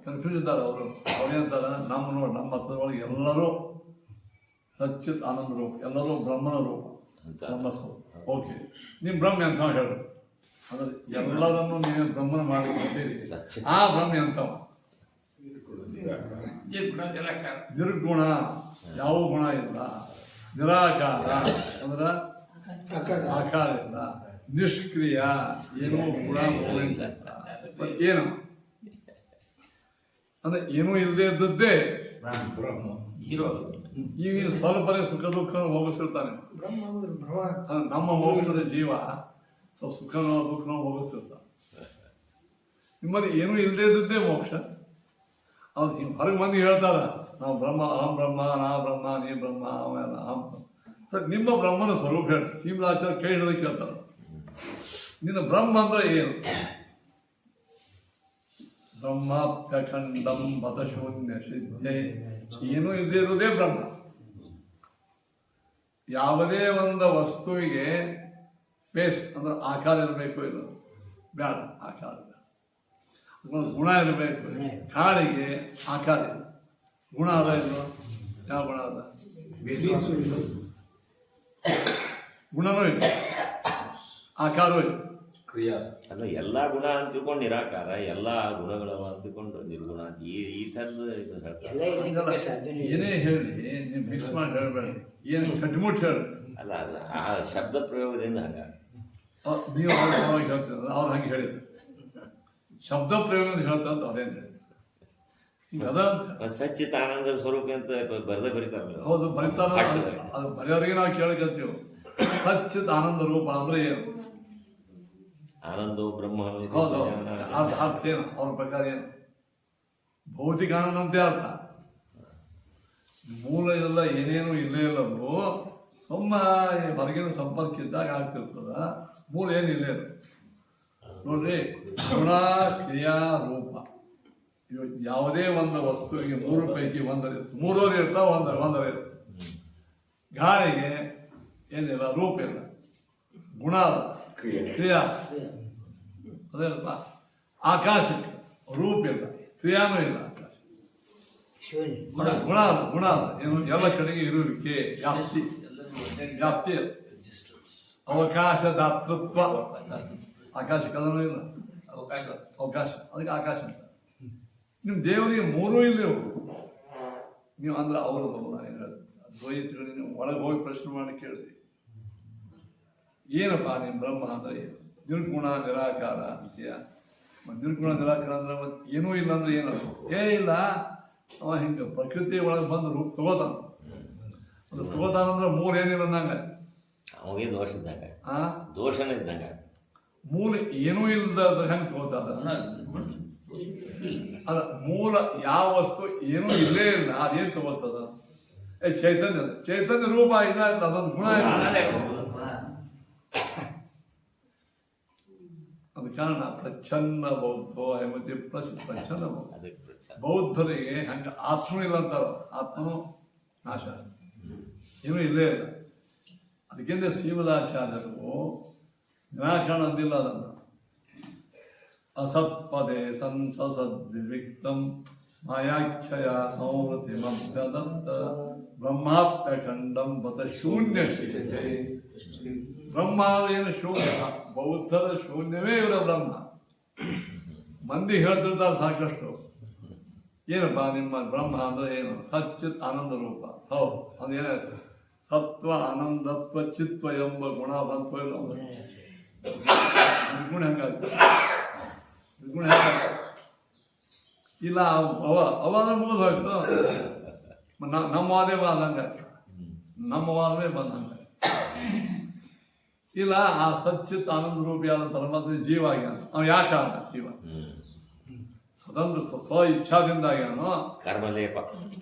ಕನ್ಫ್ಯೂಸ್ ಇದ್ದಾರೆ ಅವರು. ಅವ್ರೇಂತಾರೆ, ನಮ್ಮ ಹತ್ರದೊಳಗೆ ಎಲ್ಲರೂ ಸಚ್ಚಿತ್ ಆನಂದ ರೂಪ, ಎಲ್ಲರೂ ಬ್ರಹ್ಮನ ರೂಪ, ನಮ್ಮ ಓಕೆ. ನಿಮ್ಮ ಬ್ರಹ್ಮ ಅಂತ ಹೇಳು ಅಂದ್ರೆ ಎಲ್ಲರನ್ನು ನೀವೇ ಬ್ರಹ್ಮನ ಮಾಡಿಕೊಡ್ತೀರಿ. ಆ ಬ್ರಹ್ಮ ಎಂತವ? ನಿರ್ಗುಣ, ಯಾವ ಗುಣ ಇಲ್ಲ. ನಿರಾಕಾರ ಅಂದ್ರೆ ಆಕಾರ ಇಲ್ಲ. ನಿಷ್ಕ್ರಿಯ, ಏನೋ ಗುಣ ಇಲ್ಲ. ಏನು ಅಂದ್ರೆ ಏನೂ ಇಲ್ಲದೆ ಇದ್ದದ್ದೇ ಈಗಿನ ಸ್ವಲ್ಪನೇ ಸುಖ ದುಃಖ ಹೋಗಿಸ್ತಿರ್ತಾನೆ. ನಮ್ಮ ಮೋಕ್ಷದ ಜೀವ ಸ್ವಲ್ಪ ಸುಖನೋ ದುಃಖನೋ ಹೋಗಿಸ್ತಿರ್ತಾನೆ. ನಿಮ್ಮಲ್ಲಿ ಏನೂ ಇಲ್ಲದೆ ಇದ್ದದ್ದೇ ಮೋಕ್ಷ. ಅವ್ರು ಹಿಂಗೆ ಹೊರಗೆ ಮಂದಿ ಹೇಳ್ತಾರ, ನಾವು ಬ್ರಹ್ಮ, ಅಹಂ ಬ್ರಹ್ಮ, ನಾ ಬ್ರಹ್ಮ, ನೀ ಬ್ರಹ್ಮ, ಅವೆಲ್ಲ ಅಹಂ ಸರ್. ನಿಮ್ಮ ಬ್ರಹ್ಮನ ಸ್ವರೂಪ ಹೇಳಿ ಶ್ರೀಮದಾಚಾರ್ಯ ಕೈ ಹಿಡಿದು ಕೇಳ್ತಾರೆ, ನಿನ್ನ ಬ್ರಹ್ಮ ಅಂದ್ರೆ ಏನು? ಬ್ರಹ್ಮಾಪ್ಯಖಂಡಂ ಪದಶೂನ್ಯ ಸಿದ್ಧೆ, ಏನೂ ಇಲ್ಲದೆ ಇರುವುದೇ ಬ್ರಹ್ಮ. ಯಾವುದೇ ಒಂದು ವಸ್ತುವಿಗೆ ಫೇಸ್ ಅಂದ್ರೆ ಆಕಾರ ಇರಬೇಕು, ಇಲ್ಲ ಬೇಡ ಆಕಾರ ಇಲ್ಲ. ಗುಣ ಇರಬೇಕು. ಕಾಳಿಗೆ ಆಕಾರ ಇಲ್ಲ, ಗುಣ ಅದ ಇಲ್ಲ. ಯಾವ ಗುಣ ಅದ? ಗುಣನೂ ಇಲ್ಲ, ಆಕಾರವೂ ಇಲ್ಲ. ಅಲ್ಲ, ಎಲ್ಲ ಗುಣ ಅಂತ ತಿಳ್ಕೊಂಡು ನಿರಾಕಾರ, ಎಲ್ಲ ಗುಣಗಳವ ಅಂತ ತಿಳ್ಕೊಂಡು ನಿರ್ಗುಣ ಅಂತ ಈ ಥರದ ಇದು ಹೇಳ್ತಾರೆ. ಏನೇ ಹೇಳಿ ನೀವು ಮಿಕ್ಸ್ ಮಾಡಿ ಹೇಳಬೇಡಿ, ಏನು ಕಟ್ಬಿಟ್ಟು ಹೇಳಿ. ಅಲ್ಲ, ಅದು ಆ ಶಬ್ದ ಪ್ರಯೋಗದಿಂದ ಹಂಗ ನೀವು ಅವ್ರು ಹೇಳ್ತೀರ, ಅವ್ರು ಹಂಗೆ ಹೇಳಿದ್ರು. ಶಬ್ದ ಪ್ರಯೋಗ ಹೇಳ್ತಾರೆ ಅಂತ ಅದೇನು ಈಗ ಅದ ಸಚ್ಚಿತ್ ಆನಂದ ಸ್ವರೂಪ ಅಂತ ಬರೆದೇ ಬರೀತಾರಲ್ಲ. ಹೌದು, ಬರೀತಾರ. ಅದು ಬರೆಯೋರಿಗೆ ನಾವು ಕೇಳಕತ್ತೀವಿ. ಸಚ್ಚಿತ್ ಆನಂದ ರೂಪ ಅಂದ್ರೆ ಏನು? ಆನಂದೋ ಬ್ರಹ್ಮ. ಹೌದು, ಅರ್ಥ ಏನು ಅವ್ರ ಪ್ರಕಾರ? ಏನು ಭೌತಿಕ ಆನಂದ ಅಂತೆ ಅರ್ಥ. ಮೂಲ ಇಲ್ಲ, ಏನೇನು ಇಲ್ಲೇ ಇಲ್ಲವು, ಸುಮ್ಮ ಹೊರಗಿನ ಸಂಪರ್ಕ ಇದ್ದಾಗ ಆಗ್ತಿರ್ತದ. ಮೂಲ ಏನು ಇಲ್ಲೇ ಇಲ್ಲ ನೋಡ್ರಿ. ಗುಣ, ಕ್ರಿಯಾ, ರೂಪ, ಇವು ಯಾವುದೇ ಒಂದು ವಸ್ತುವಿಗೆ ಮೂರು ಪೈಕಿ ಒಂದರ ಮೂರೂರು ಇರ್ತಾವ, ಒಂದರ ಇರ್ತದೆ. ಗಾಳಿಗೆ ಏನಿಲ್ಲ, ರೂಪ ಇಲ್ಲ. ಗುಣ ಕ್ರಿಯಾ ಅದೇನಪ್ಪ. ಆಕಾಶಕ್ಕೆ ರೂಪ ಇಲ್ಲ, ಕ್ರಿಯಾನೂ ಇಲ್ಲ. ಆಕಾಶ ಗುಣ ಏನು? ಎಲ್ಲ ಕಡೆಗೆ ಇರುವಿಕೆ, ವ್ಯಾಪ್ತಿ, ಅವಕಾಶ, ದಾತೃತ್ವ. ಆಕಾಶ ಕದನೂ ಇಲ್ಲ, ಅವಕಾಶ, ಅದಕ್ಕೆ ಆಕಾಶ ಅಂತ. ನಿಮ್ಮ ದೇವರಿಗೆ ಮೂರೂ ಇಲ್ಲವು. ನೀವು ಅಂದ್ರೆ ಅವರದು ದ್ವೈತಗಳಿಗೆ ನೀವು ಒಳಗೆ ಹೋಗಿ ಪ್ರಶ್ನೆ ಮಾಡಿ ಕೇಳಿದ್ರಿ, ಏನಪ್ಪ ನಿಮ್ಮ ಬ್ರಹ್ಮ ಅಂದ್ರೆ ಏನು? ನಿರ್ಗುಣ ನಿರಾಕಾರ ಅಂತೀಯ. ನಿರ್ಗುಣ ನಿರಾಕಾರ ಅಂದ್ರೆ ಮತ್ತೆ ಏನೂ ಇಲ್ಲ ಅಂದ್ರೆ ಏನದು? ಇಲ್ಲ, ಅವ ಹಿಂಗೆ ಪ್ರಕೃತಿ ಒಳಗೆ ಬಂದು ರೂಪ ತಗೋತಾನ. ಅದು ತಗೋತಾನಂದ್ರೆ ಮೂಲ ಏನಿಲ್ಲ ಅಂದಂಗ, ಅವಾಗೆ ದೋಷ ಇದ್ದಂಗ, ದೋಷನೇ ಇದ್ದಂಗ. ಮೂಲ ಏನೂ ಇಲ್ಲದ ಹೆಂಗೆ ತಗೋತಾರ? ಅಲ್ಲ, ಮೂಲ ಯಾವ ವಸ್ತು ಏನೂ ಇಲ್ಲೇ ಇಲ್ಲ, ಅದೇನು ತಗೋತದ? ಚೈತನ್ಯ ರೂಪ ಇದಾಯ್ತು, ಅದೊಂದು ಗುಣ ಅದು ಕಾರಣ. ಪ್ರಚ್ಛನ್ನ ಬೌದ್ಧೋ ಮತ್ತೆ ಪ್ರಚ್ಛನ್ನ ಬೌದ್ಧ. ಬೌದ್ಧರಿಗೆ ಹಂಗೆ ಆತ್ಮನೂ ಇಲ್ಲ ಅಂತಾರ. ಆತ್ಮನೂ ನಾಶ, ಏನೂ ಇಲ್ಲೇ ಇಲ್ಲ. ಅದಕ್ಕಿಂತ ಶ್ರೀಮದಾಚಾರ್ಯರು ನಿರಾಕರಣ ಅಂದಿಲ್ಲ ಅದನ್ನು. ಅಸತ್ಪದೇ ಸಂಸದ್ವಿವಿಕ್ತಂ ಮಾಯಾಖ್ಯಯ ಸಂವೃತಿ ಮಧ್ಯದತ್ತ ಬ್ರಹ್ಮಾಪ್ಯಖಂಡಂ ಬತ ಶೂನ್ಯ ಸಿದ್ಧೆ. ಬ್ರಹ್ಮ ಏನು ಶೂನ್ಯ, ಬೌದ್ಧರ ಶೂನ್ಯವೇ ಇವರ ಬ್ರಹ್ಮ. ಮಂದಿ ಹೇಳ್ತಿರ್ತಾರೆ ಸಾಕಷ್ಟು, ಏನಪ್ಪ ನಿಮ್ಮ ಬ್ರಹ್ಮ ಅಂದರೆ ಏನು? ಸಚ್ಚಿತ್ ಆನಂದ ರೂಪ. ಹೌದು, ಅದೇನಾಯ್ತು? ಸತ್ವ ಆನಂದತ್ವ ಚಿತ್ವ ಎಂಬ ಗುಣ ಬಂತು ಇಲ್ಲ ಗುಣ ಹೆಂಗಾಯ್ತು? ಗುಣ ಹೆಂಗಾಯ್ತು? ಇಲ್ಲ ಅವ ಅಂದ್ರೆ ಮುಗಿದು ಹೋಯ್ತು. ನಮ್ಮ ವಾದೇ ಬಂದಂಗೆ, ನಮ್ಮ ವಾದವೇ ಬಂದಂಗೆ. ಇಲ್ಲ, ಆ ಸಚ್ಚಿತ್ ಆನಂದ ರೂಪಿಯಾದ ಪರಮಾತ್ಮ ಜೀವ ಆಗ್ಯಾನ. ಅವ ಯಾಕೆ ಆದ ಜೀವ? ಸ್ವತಂತ್ರ ಸ್ವ ಇಚ್ಛಾದಿಂದ ಆಗ್ಯಾನೋ ಕರ್ಮಲೇಪ.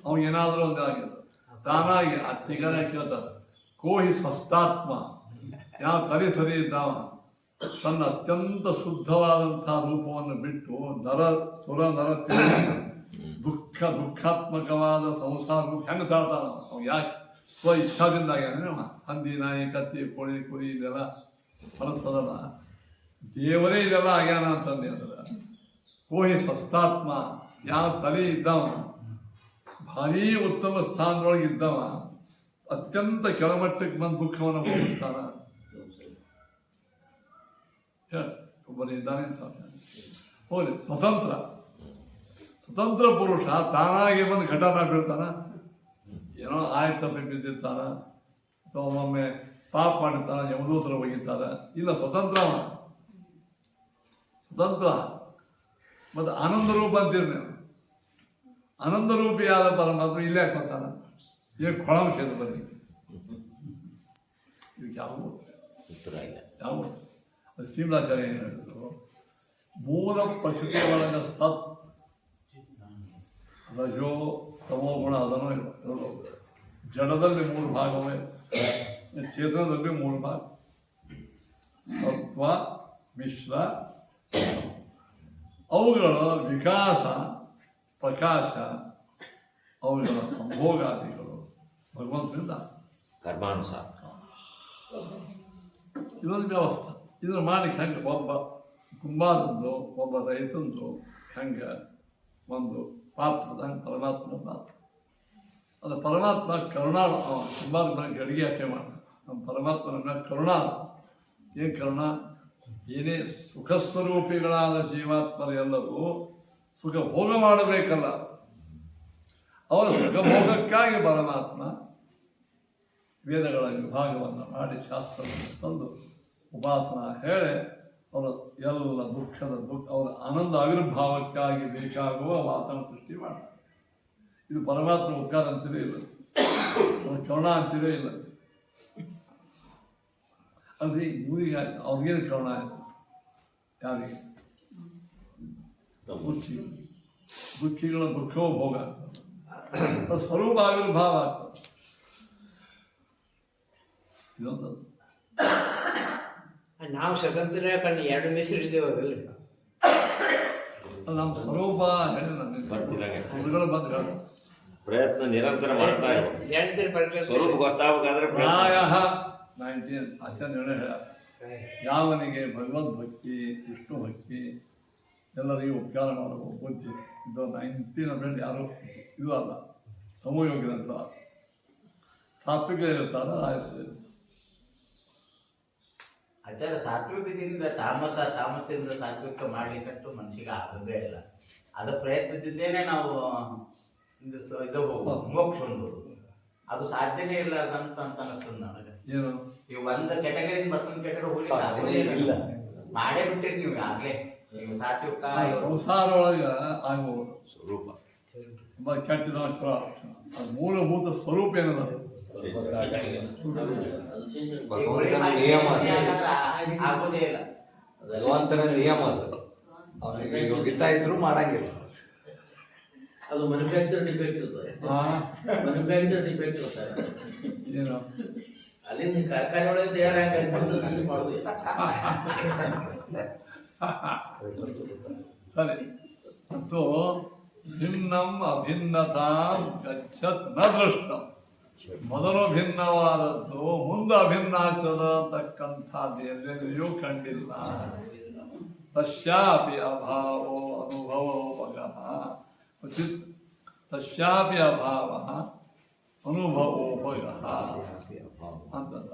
ಅವನಿಗೇನಾದರೂ ಒಂದು ಆಗಿದೆ ತಾನಾಗಿ. ಆ ತಿಗನ ಕೇಳ್ತಾರೆ, ಕೋಹಿ ಸ್ವಸ್ಥಾತ್ಮ, ಯಾವ ತಲೆ ಸರಿ ಇದ್ದಾವ ತನ್ನ ಅತ್ಯಂತ ಶುದ್ಧವಾದಂಥ ರೂಪವನ್ನು ಬಿಟ್ಟು ನರ ದುಃಖಾತ್ಮಕವಾದ ಸಂಸಾರ ರೂಪ ಹೆಂಗೆ ತಾಳ್ತಾನ? ಅವ್ನು ಯಾಕೆ? ಸ್ವ ಇಚ್ಛಾದಿಂದ ಆಗ್ಯಾನ. ಹಂದಿ, ನಾಯಿ, ಕತ್ತಿ, ಕೋಳಿ, ಕುರಿ ಇದೆಲ್ಲ ಮನಸ್ಸದಲ್ಲ, ದೇವರೇ ಇದೆಲ್ಲ ಆಗ್ಯಾನ ಅಂತಂದು ಅಂದ್ರೆ ಕೋಹಿ ಸ್ವಸ್ಥಾತ್ಮ, ಯಾವ ತಲೆ ಇದ್ದವ ಭಾರೀ ಉತ್ತಮ ಸ್ಥಾನದೊಳಗೆ ಇದ್ದವ ಅತ್ಯಂತ ಕೆಳಮಟ್ಟಕ್ಕೆ ಬಂದು ದುಃಖವನ್ನು ಭೋಗಿಸ್ತಾನ. ಒಬ್ಬನೇ ಇದ್ದಾನೆ ಅಂತ ಹೋಗ್ಲಿ. ಸ್ವತಂತ್ರ ಪುರುಷ ತಾನಾಗಿ ಬಂದು ಘಟನ ಬೀಳ್ತಾನ. ಏನೋ ಆಯ್ತಪ್ಪಿ ಬಿದ್ದಿರ್ತಾನ, ಅಥವಾ ಒಮ್ಮೊಮ್ಮೆ ಪಾಪ ಮಾಡಿರ್ತಾನ, ಯಮದೂತರ ಒಗಿತಾರ. ಇಲ್ಲ, ಸ್ವತಂತ್ರ. ಮತ್ತು ಆನಂದ ರೂಪ ಅಂತೀರಿ ನೀವು. ಆನಂದ ರೂಪಿಯಾದ ಪರಮಾತ್ಮ ಇಲ್ಲೇ ಹಾಕೋತಾನ. ಈಗ ಕೊಳಂಶದ ಬನ್ನಿ ಇದಕ್ಕೆ ಯಾವ ಉತ್ತರ ಇಲ್ಲ. ಯಾವ ಅದು ಶ್ರೀಮದಾಚಾರ್ಯ ಏನು ಹೇಳಿದ್ರು? ಮೂಲ ಪ್ರಕೃತಿ ಒಳಗ ಸತ್ ರಜೋ ತಮೋ ಗುಣ ಅದನ್ನು ಇರೋದು. ಜಡದಲ್ಲಿ 3 ಭಾಗವೇ, ಚೇತನದಲ್ಲಿ 3 ಭಾಗ: ಸತ್ವ, ಮಿಶ್ರ. ಅವುಗಳ ವಿಕಾಸ, ಪ್ರಕಾಶ, ಅವುಗಳ ಸಂಭೋಗಾದಿಗಳು ಭಗವಂತನಿಂದ ಕರ್ಮಾನುಸಾರ. ಇದೊಂದು ವ್ಯವಸ್ಥೆ. ಇದನ್ನು ಮಾಡಲಿಕ್ಕೆ ಹೆಂಗೆ? ಒಬ್ಬ ಕುಂಬಾರದ್ದು, ಒಬ್ಬ ರೈತಂದು ಹೆಂಗೆ ಒಂದು ಪಾತ್ರದ ಹಂಗೆ ಪರಮಾತ್ಮ ಪಾತ್ರ. ಅದು ಪರಮಾತ್ಮ ಕರುಣಾಳ. ಕುಂಬಾರ ಗಡಿಗೆ ಹಾಕಿ ಮಾಡ್ತಾನೆ. ನಮ್ಮ ಪರಮಾತ್ಮನ ಕರುಣಾಳ. ಏನು ಕರುಣ? ಏನೇ ಸುಖಸ್ವರೂಪಿಗಳಾದ ಜೀವಾತ್ಮರೆಲ್ಲರೂ ಸುಖ ಭೋಗ ಮಾಡಬೇಕಲ್ಲ, ಅವರ ಸುಖ ಭೋಗಕ್ಕಾಗಿ ಪರಮಾತ್ಮ ವೇದಗಳ ವಿಭಾಗವನ್ನು ಮಾಡಿ ಶಾಸ್ತ್ರವನ್ನು ತಂದು ಉಪಾಸನ ಹೇಳಿ ಅವರ ಎಲ್ಲ ಅವರ ಆನಂದ ಆವಿರ್ಭಾವಕ್ಕಾಗಿ ಬೇಕಾಗುವ ವಾತಾವರಣ ಸೃಷ್ಟಿ ಮಾಡ್ತಾರೆ. ಇದು ಪರಮಾತ್ಮ ಉಪಕಾರ ಅಂತಿರೇ ಇಲ್ಲ, ಕರುಣ ಅಂತಿರೇ ಇಲ್ಲ. ಅಲ್ರಿ, ಇವರಿಗೆ ಆಯ್ತು, ಅವ್ರಿಗೇನು ಕರುಣ ಆಯಿತು? ಯಾರಿಗೆ? ದುಃಖಿಗಳ ದುಃಖವೂ ಭೋಗ ಆಗ್ತದೆ, ಸ್ವರೂಪ ಆವಿರ್ಭಾವ ಆಗ್ತದೆ. ಇದೊಂದು ನಾವು ಸ್ವತಂತ್ರ ಕಂಡು 2 ಮೀಸಲಿದ್ದೇವೆ ಅದರಲ್ಲಿ. ನಮ್ಮ ಸ್ವರೂಪ ಹೇಳಿಲ್ಲ, ಹುಡುಗರು ಬಂದು ಹೇಳ ಪ್ರಯತ್ನ ನಿರಂತರ ಮಾಡ್ತಾ ಇರ್ಬೇಕು. ಸ್ವರೂಪ ಗೊತ್ತಾಗಬೇಕಾದ್ರೆ ಪ್ರಾಯ 19 ಆಚಾರ್ಯ ಹೇಳ, ಯಾವನಿಗೆ ಭಗವದ್ಭಕ್ತಿ, ವಿಷ್ಣು ಭಕ್ತಿ ಎಲ್ಲರಿಗೂ ಉಪಕಾರ ಮಾಡುವ ಬುದ್ಧಿ ಇದು 1900 ಯಾರು ಇದು ಅಲ್ಲ, ಸಮಯೋಗಿದಂತ ಸಾತ್ವಿಕ ಇರ್ತಾರೆ, ರಾಯಸ. ಆಚಾರ್ಯ ಸಾತ್ವಿಕದಿಂದ ತಾಮಸದಿಂದ ಸಾತ್ವಿಕ ಮಾಡ್ಲಿಕ್ಕಂತೂ ಮನಸ್ಸಿಗೆ ಆಗೋದೇ ಇಲ್ಲ. ಅದ ಪ್ರಯತ್ನದಿಂದೇನೆ ನಾವು ಇದು ಮೋಕ್ಷ ಹೊಂದೋದು. ಅದು ಸಾಧ್ಯನೇ ಇಲ್ಲ ಅಂತ ಅನಿಸ್ತದೆ ನನಗೆ. ಏನು ಈ ಒಂದು ಕೆಟಗರಿಯಿಂದ ಮತ್ತೊಂದು ಕೆಟಗರಿ ಹೋಗಿ ಇಲ್ಲ, ಮಾಡೇ ಬಿಟ್ಟಿರಿ ನೀವು ಆಗ್ಲೇ. ನೀವು ಸಾತ್ವಿಕ ಸಂಸಾರ ಒಳಗೆ ಆಗುವುದು ಸ್ವರೂಪ ಕೆಟ್ಟಿದ ಮೂಲಭೂತ ಸ್ವರೂಪ ಏನದ? ಭಗವಂತನ ನಿಯಮ, ಆಗೋದೇ ಇಲ್ಲ. ಭಗವಂತನ ನಿಯಮ ಅದು. ಅವನಿಗೆ ಯೋಗ್ಯತಾ ಇದ್ರು ಮಾಡಂಗಿಲ್ಲ. ಅದು manufacture defect sir. Manufacture defect sir. ಏನು ಅಲ್ಲಿಂದ ಕಾರ್ಖಾನೆ ಒಳಗೆ ತಯಾರಾಗಿ ಮಾಡುದು. ಸರಿ. ಮತ್ತು ಭಿನ್ನಂ ಅಭಿನ್ನತಾಂ ಗಚ್ಚತ್ ನ ದೃಷ್ಟಂ. ಮೊದಲು ಭಿನ್ನವಾದದ್ದು ಮುಂದೆ ಅಭಿನ್ನ ಆಗ್ತದ ಅಂತಕ್ಕಂಥದ್ದು ಎಲ್ಲೆಲ್ಲಿಯೂ ಕಂಡಿಲ್ಲ. ತಸ್ಯಾಪಿ ಅಭಾವೋ ಅನುಭವೋಪಗಃ ತಸ್ಯಾಪಿ ಅಭಾವ ಅನುಭವೋಪಗಃ ಅಂತಂದ.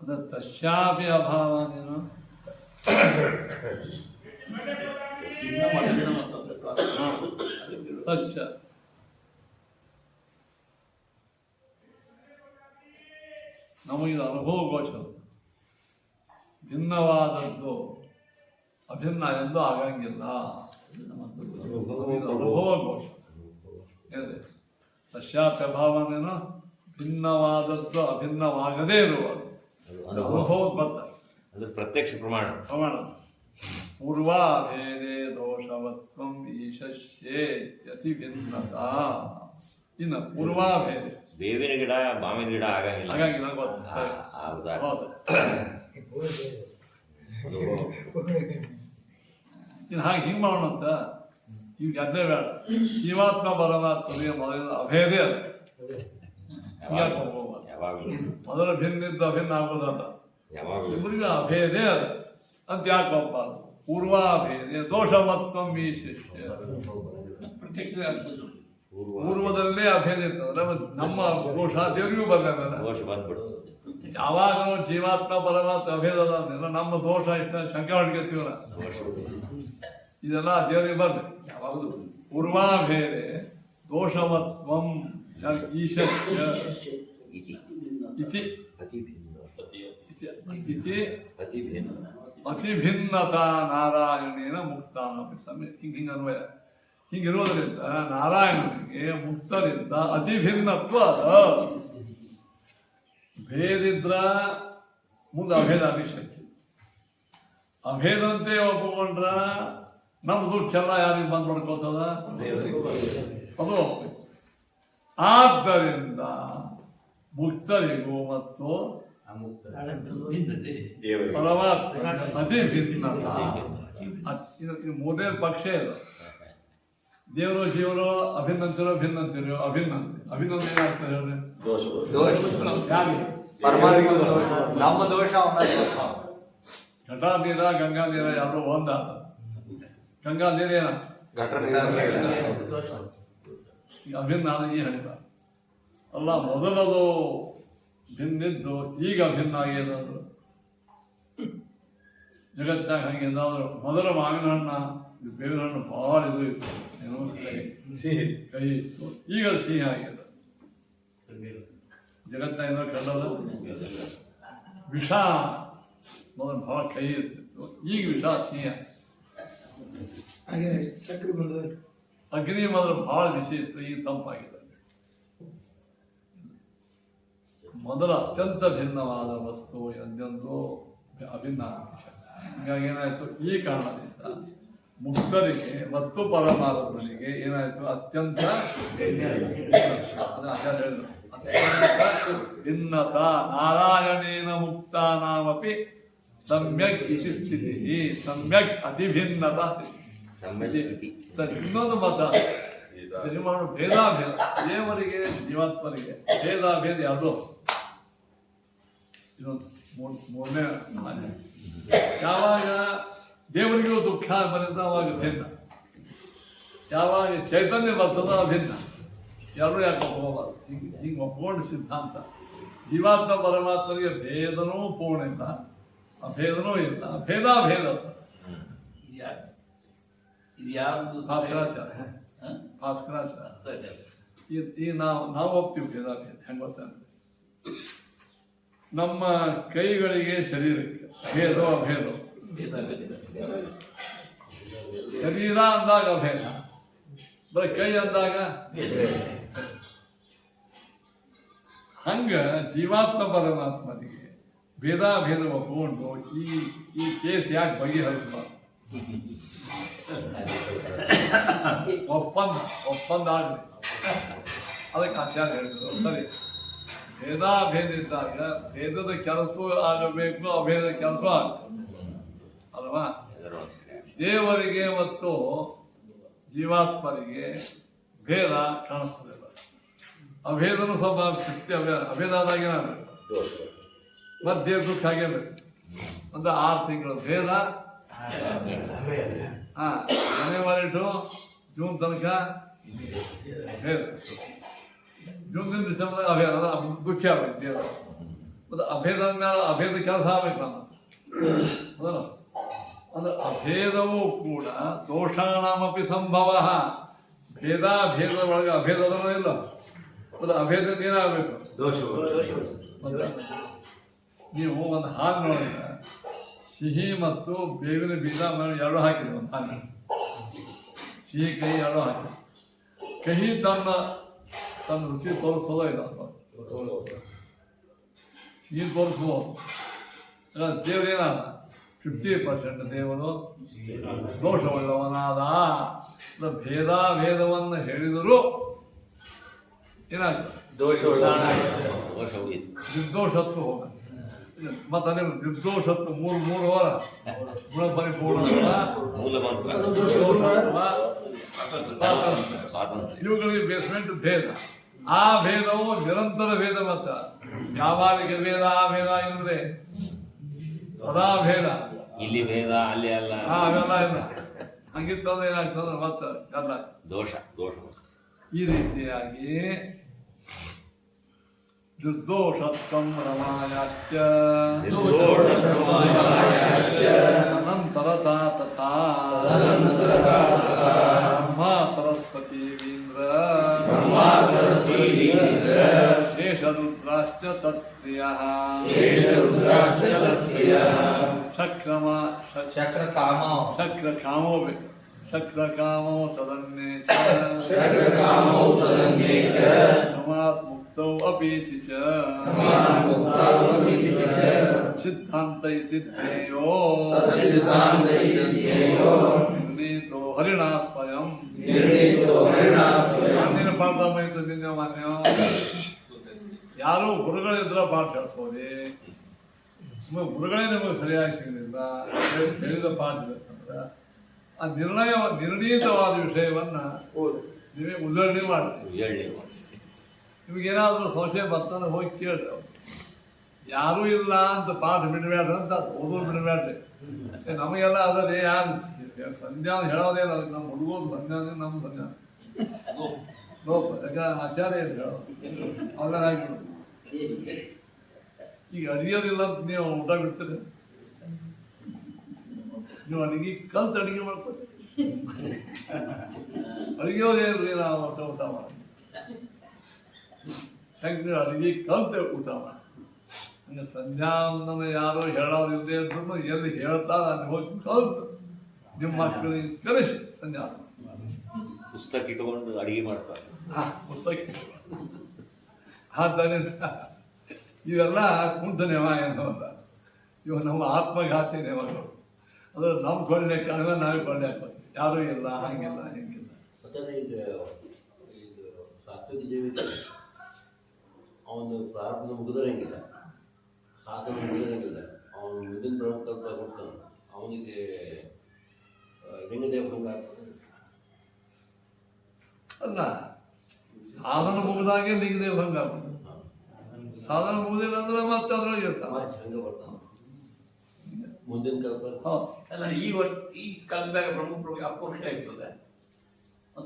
ಅದು ತಸ್ಯಾಪಿ ಅಭಾವನೇನು ತಸ್ಯ ನಮಗಿದು ಅನುಭವ ಗೋಚರ. ಭಿನ್ನವಾದದ್ದು ಅಭಿನ್ನ ಎಂದು ಆಗಂಗಿಲ್ಲ. ಅನುಭವ ಗೋಚರ ಏನಿದೆ ತಸ್ಯಾಪಿ ಅಭಾವನೇನು ಭಿನ್ನವಾದದ್ದು ಅಭಿನ್ನವಾಗದೇ ಇರುವುದು ಅನುಭವ ಬರ್ತಾರೆ. ಅದು ಪ್ರತ್ಯಕ್ಷ ಪ್ರಮಾಣ. ಪೂರ್ವಾಭೇದೇ ದೋಷವತ್ವಂ ಈಶಸ್ಯೇತ್ಯತಿ ಭಿನ್ನತಾ. ಇನ್ನು ಪೂರ್ವಾಭೇದೆ ಬೇವಿನ ಗಿಡ ಮಾವಿನ ಗಿಡ ಆಗಂಗಿಲ್ಲ. ಹಾಗಾಗಿ ಹೌದು. ಇನ್ನು ಹಾಗೆ ಹಿಂಗೆ ಮಾಡೋಣಂತ ಈಗ ಅದೇ ಬೇಡ. ಜೀವಾತ್ಮ ಪರಮಾತ್ಮನಿಗೆ ಮೊದಲಿನ ಅಭೇದೇ ಅಲ್ಲ. ಯಾವಾಗಲೂ ಮೊದಲ ಭಿನ್ನಿದ್ದ ಅಭಿನ್ನ ಆಗೋದಲ್ಲ, ಯಾವಾಗಲೂ ಇಬ್ಬರಿಗೂ ಅಭೇದೇ ಅಲ್ಲ ಅಂತ ಯಾಕೆ ಒಪ್ಪಬಾರ್ದು? ಪೂರ್ವಾಭೇದೆ ದೋಷಮತ್ವಂ ವಿಶಿಷ್ಯ. ಪ್ರತ್ಯಕ್ಷ ಆಗ್ತದೆ. ಪೂರ್ವದಲ್ಲೇ ಅಭೇದ ಇರ್ತದೆ. ನಮ್ಮ ದೋಷ ದೇವರಿಗೂ ಬಂದ ದೋಷ ಬಂದ್ಬಿಡ್ತು. ಯಾವಾಗಲೂ ಜೀವಾತ್ಮ ಪರಮಾತ್ಮ ಅಭೇದ ಅಲ್ಲ, ನಮ್ಮ ದೋಷ ಇಷ್ಟ ಶಂಕೆ ಹೊಡ್ಕೊತೀವಲ್ಲ, ಇದೆಲ್ಲ ದೇವರಿಗೆ ಬರ್ಲಿ. ಯಾವಾಗಲೂ ಪೂರ್ವಾಭೇದೆ ದೋಷಮತ್ವಂ ಈಶಸ್ಯ ಇತಿ ಅತಿಭಿನ್ನತಾ ನಾರಾಯಣೇನ ಮುಕ್ತಾನಪಿ ಸಮಯ. ಹಿಂಗೆ ಅನ್ವಯ. ಹೀಗಿರೋದ್ರಿಂದ ನಾರಾಯಣನಿಗೆ ಮುಕ್ತರಿಂದ ಅತಿಭಿನ್ನತ್ವ ಅದ. ಭೇದಿದ್ರ ಮುಂದೆ ಅಭೇದ ಅನಿಶಕ್ತಿ. ಅಭೇದಂತೆ ಒಪ್ಪಿಕೊಂಡ್ರ ನಮ್ದು ಚೆಲ್ಲ ಯಾರಿಗೆ ಬಂದ್ ಮಾಡ್ಕೋತದ? ಅದು ಆದ್ದರಿಂದ ಮುಕ್ತರಿಗೂ ಮತ್ತು ಪರಮಾತ್ಮ ಅತಿ ಭಿನ್ನತ. ಇದು ಮೂರನೇ ಪಕ್ಷ ಇದೆ. ದೇವರು ಜೀವರು ಅಭಿನ್ನಂತಿರೋ ಭಿನ್ನಂತಿರೋ ಅಭಿನಂದನೆ ಏನಾಗ್ತದೆ ಹೇಳ್ರಿ? ನಮ್ಮ ದೋಷ ಘಟಾ ನೀರ ಗಂಗಾ ನೀರ ಎರಡು ಒಂದ. ಗಂಗಾ ನೀರೇನ ಅಭಿನ್ನ ಈ ಹೇಳಿದ ಅಲ್ಲ. ಮೊದಲದು ಭಿನ್ನಿದ್ದು ಈಗ ಅಭಿನ್ನ ಆಗ್ಯದಂದ್ರು ಜಗತ್ತಾಗ ಹಂಗೆ ಎಂದಾದ್ರು. ಮೊದಲ ಮಾವಿನ ಹಣ್ಣ ಬೇವಿನ ಹಣ್ಣು ಭಾಳ ಇದು ಇತ್ತು, ಏನೋ ಕೈ ಇತ್ತು. ಈಗ ಸಿಹಿ ಆಗ್ಯದ. ಜಗತ್ತಾಗ ಏನೋ ಕಂಡದ ವಿಷ ಮೊದಲು ಭಾಳ ಕೈ ಇರ್ತಿತ್ತು, ಈಗ ವಿಷ ಸಿಹಿ. ಹಾಗೆ ಸಕ್ಕರೆ ಬಂದ ಅಗ್ನಿ ಮೊದಲು ಭಾಳ ಬಿಸಿ ಇತ್ತು, ಈಗ ತಂಪಾಗಿದೆ. ಮೊದಲ ಅತ್ಯಂತ ಭಿನ್ನವಾದ ವಸ್ತು ಎಂದೆಂದೂ ಅಭಿನ್ನ. ಹೀಗಾಗಿ ಏನಾಯ್ತು? ಈ ಕಾರಣದಿಂದ ಮುಕ್ತರಿಗೆ ಮತ್ತು ಪರಮಾತ್ಮನಿಗೆ ಏನಾಯ್ತು? ಅತ್ಯಂತ ಭಿನ್ನತ. ನಾರಾಯಣೇನ ಮುಕ್ತಾನಾಮಪಿ ಸಮ್ಯಕ್ ಇತಿ ಸ್ಥಿತಿ. ಸಮ್ಯಕ್ ಅತಿಭಿನ್ನತ. ಇನ್ನೊಂದು ಮತ ಮಾಡು ಭೇದಾಭೇದ. ದೇವರಿಗೆ ಜೀವಾತ್ಮರಿಗೆ ಭೇದಾಭೇದ ಯಾವುದು? ಇನ್ನೊಂದು ಮೂರನೇ. ಯಾವಾಗ ದೇವರಿಗೂ ದುಃಖ ಬರ್ತದ ಅವಾಗ ಭಿನ್ನ, ಯಾವಾಗ ಚೈತನ್ಯ ಬರ್ತದ ಭಿನ್ನ. ಎಲ್ಲರೂ ಯಾಕೆ ಒಪ್ಕೋಬಾರ್ದು? ಹಿಂಗೆ ಒಪ್ಕೊಂಡು ಸಿದ್ಧಾಂತ. ಜೀವಾತ್ಮ ಪರಮಾತ್ಮರಿಗೆ ಭೇದನೂ ಪೂರ್ಣ ಇಲ್ಲ, ಅಭೇದನೂ ಇಲ್ಲ, ಭೇದಾಭೇದ. ಇದು ಯಾವುದು? ಭಾಸ್ಕರಾಚಾರ. ಈ ನಾವು ಒಪ್ತೀವಿ ಭೇದಾಭೇದ. ಹೆಂಗೆ ಗೊತ್ತಂದ್ರೆ ನಮ್ಮ ಕೈಗಳಿಗೆ ಶರೀರಕ್ಕೆ ಭೇದ ಅಭೇದ. ಶರೀರ ಅಂದಾಗ ಅಭೇದ, ಬರೀ ಕೈ ಅಂದಾಗ ಹಂಗ ಜೀವಾತ್ಮ ಪರಮಾತ್ಮನಿಗೆ ಭೇದಾಭೇದ ಒಪ್ಪಿಕೊಂಡು ಈ ಕೇಸ್ ಯಾಕೆ ಬಗೆಹರಿಸಬಾರ್ದು? ಒಪ್ಪಂದ ಆಗಲಿ. ಅದಕ್ಕೆ ಆಚಾರ್ಯ ಹೇಳಿದ್ರು, ಸರಿ ಭೇದಾಭೇದ ಇದ್ದಾಗ ಭೇದದ ಕೆಲಸ ಆಗಬೇಕು, ಅಭೇದ ಕೆಲಸ ಆಗ್ತದೆ ಅಲ್ವಾ? ದೇವರಿಗೆ ಮತ್ತು ಜೀವಾತ್ಮರಿಗೆ ಭೇದ ಕಾಣಿಸ್ತದೆ. ಅಭೇದನೂ ಸ್ವಲ್ಪ ಶಕ್ತಿ ಅಭೇದ ಆದಾಗ ಏನಾಗಬೇಕು? ಮಧ್ಯೆ ದುಃಖ ಆಗ್ಯದ ಒಂದು 6 ತಿಂಗಳು ಭೇದ. ಜನವರಿ ಟು ಜೂನ್ ತನಕ ಭೇದ. ಜೂನ್ದಿಂದ ಡಿಸೆಂಬರ್ ಅಭೇದ ದುಃಖ ಆಗ್ಬೇಕು ದೇವ. ಮತ್ತು ಅಭೇದ ಮೇಲೆ ಅಭೇದ ಕೆಲಸ ಆಗ್ಬೇಕು ನಾನು ಹೌದಲ್ಲ. ಅಂದ್ರೆ ಅಭೇದವೂ ಕೂಡ ದೋಷಾಣಮಪಿ ಸಂಭವ. ಭೇದದ ಒಳಗೆ ಅಭೇದನೂ ಇಲ್ಲ. ಮತ್ತು ಅಭೇದ ಏನಾಗಬೇಕು ನೀವು ಒಂದು ಹಾಲು ನೋಡಿದ್ರೆ ಸಿಹಿ ಮತ್ತು ಬೇವಿನ ಬೀಜ ಎರಡು ಹಾಕಿರಿ. ಒಂದು ಹಾಲು ಸಿಹಿ ಕಹಿ ಎರಡು ಹಾಕಿ ಕಹಿ ತನ್ನ ರುಚಿ ತೋರಿಸ್ತದೋ ಇಲ್ಲ ಸಿಹಿ ತೋರಿಸ್ಬೋದು. ದೇವರೇನಾದ 50% ದೇವರು ದೋಷವುಳ್ಳವನಾದ. ಭೇದವನ್ನು ಹೇಳಿದರೂ ಏನಾಗ್ತದೆ ನಿರ್ದೋಷತ್ವ ಹೋಗ. ಮತ್ತೆ ಅದೇ ನಿರ್ದೋಷತ್ವ 3 ವಾರ ಗುಣ ಪರಿಪೂರ್ಣ ಇವುಗಳಿಗೆ ಬೇಸ್ಮೆಂಟ್ ಭೇದ. ಆ ಭೇದವು ನಿರಂತರ ಭೇದ. ಮತ್ತ ಯಾವಾಗ ಭೇದ ಆ ಭೇದ ಇಲ್ಲದೆ ಸದಾ ಭೇದ. ಇಲ್ಲಿ ಭೇದ ಅಲ್ಲಿ ಅಲ್ಲ ಅವೆಲ್ಲ ಇಲ್ಲ. ಹಂಗಿತ್ತಂದ್ರೆ ಏನಾಗ್ತದೆ ಮತ್ತೆ ಎಲ್ಲ ದೋಷ. ಈ ರೀತಿಯಾಗಿ ನಿರ್ದೋಷತ್ವಂ ರಮಾಯಾಶ್ಚ ಅನಂತರತಾ ತಥಾ ಬ್ರಹ್ಮ ಸರಸ್ವತಿ ವೀಂದ್ರ ಶೇಷರುದ್ರಾಶ್ಚ ತತ್ಪ್ರಿಯಃ ಶಕ್ರಕಾಮೋ ತದನ್ನೇ ಸಮಾತ್ ಮುಕ್ತೌ ಅಪೀತಿ ಚ ಸಿದ್ಧಾಂತ ಇತಿ ಜ್ಞೇಯೋ ನಿರ್ಣೀತೋ ಹರಿಣಾ ಸ್ವಯಂ. ಅಂದಿನ ಪಾಠ ಮೈತು ನಿನ್ನೆ ಮಾನ್ಯ ಯಾರು ಗುರುಗಳಿದ್ರ ಪಾಠ ಹೇಳ್ಬೋದೇ. ಗುರುಗಳೇ ನಮಗೆ ಸರಿಯಾಗಿ ಸಿಗಲಿಲ್ಲ. ಹೇಳಿದ ಪಾಠ ಬೇಕಂದ್ರೆ ಆ ನಿರ್ಣೀತವಾದ ವಿಷಯವನ್ನ ನೀವೇ ಉಲ್ಲರಣೆ ಮಾಡ್ತೀವಿ. ನಿಮಗೇನಾದರೂ ಸಂಶಯ ಬರ್ತಾನೆ ಹೋಗಿ ಕೇಳ್ರಿ. ಯಾರೂ ಇಲ್ಲ ಅಂತ ಪಾಠ ಬಿಡಬೇಡ್ರಿ ಅಂತ ಓದೋದು ಬಿಡಬೇಡ್ರಿ. ನಮಗೆಲ್ಲ ಅದೇ ಯಾರು ಸಂಧ್ಯಾ ಹೇಳೋದೇನು ಅದಕ್ಕೆ ನಮ್ಮ ಹುಡುಗೋದು ಸಂಧ್ಯಾನ ನಮ್ಮ ಸಂಧ್ಯಾ ಲೋಪ. ಯಾಕೆ ಆಚಾರ್ಯ ಏನು ಹೇಳೋದು ಅವೆಲ್ಲ ಹಾಕಿಬಿಡು. ಈಗ ಅಡಿಯೋದಿಲ್ಲ ಅಂತ ನೀವು ಊಟ ಬಿಡ್ತೀರಿ. ನೀವು ಅಡಿಗೆ ಕಲ್ತು ಅಡಿಗೆ ಮಾಡ್ಕೊತೀರಿ. ಅಡಿಗೆಯೋದೇನು ನಾವು ಊಟ ಮಾಡಿ ನೀವು ಅಡಿಗೆ ಕಲ್ತೆ ಊಟ ಮಾಡಿ. ಹಂಗೆ ಸಂಧ್ಯಾನ ಯಾರೋ ಹೇಳೋದಿಲ್ಲದೆ ಅಂದ್ರೂ ಎಲ್ಲಿ ಹೇಳ್ತಾರೆ ಅಲ್ಲಿ ಹೋಗಿ ಕಲ್ತು ನಿಮ್ಮ ಮಕ್ಕಳಿಗೆ ಕಲಿಸಿ ಸಂಧ್ಯಾ ಪುಸ್ತಕ ಇಟ್ಕೊಂಡು ಅಡಿಗೆ ಮಾಡ್ತಾರೆ. ಪುಸ್ತಕ ಆದ್ದರಿಂದ ಇವೆಲ್ಲ ಕುಂತ ನೇಮ ಏನೋಲ್ಲ. ಇವು ನಮ್ಮ ಆತ್ಮಘಾತಿ ನೇಮಗಳು. ಅದು ನಮ್ಮ ಕೊಳ್ಳೆ ಕಾಣುವ ನಾವೇ ಕೊಳ್ಳೆ ಹಾಕೋದು. ಯಾರೂ ಇಲ್ಲ ಹಂಗಿಲ್ಲ ಹಿಂಗಿಲ್ಲ. ಇದು ಸಾತ್ವಿಕ ಜೀವಿತ ಅವನು ಪ್ರಾರಂಭ ಮುಗಿದರಂಗಿಲ್ಲ, ಸಾಧನೆ ಮುಗಿದರಂಗಿಲ್ಲ. ಅವನು ಇದನ್ನು ಪ್ರವರ್ತಕ ಕೊಡ್ತಾನೆ. ಅವನಿಗೆ ಲಿಂಗದೇವ ಭಂಗ ಆಗ್ತದೆ ಅಲ್ಲ. ಸಾಧನ ಮುಗಿದಾಗೆ ಲಿಂಗದೇವ ಭಂಗ ಆಗ್ತದೆ. ಸಾಧನ ಮುಗಿದಿಲ್ಲ ಅಂದ್ರೆ ಮತ್ತೆ ಅದ್ರೊಳಗೆ ಇರ್ತಾನೆ. ಹಂಗೆ ಬರ್ತಾನೆ ಮುಂದಿನ ಕಲ್ಪ. ಅಲ್ಲ ಈ ಕಲ್ಪದಾಗ ಪ್ರಮುಖ ಅಪೋಕ್ಷ ಇರ್ತದೆ.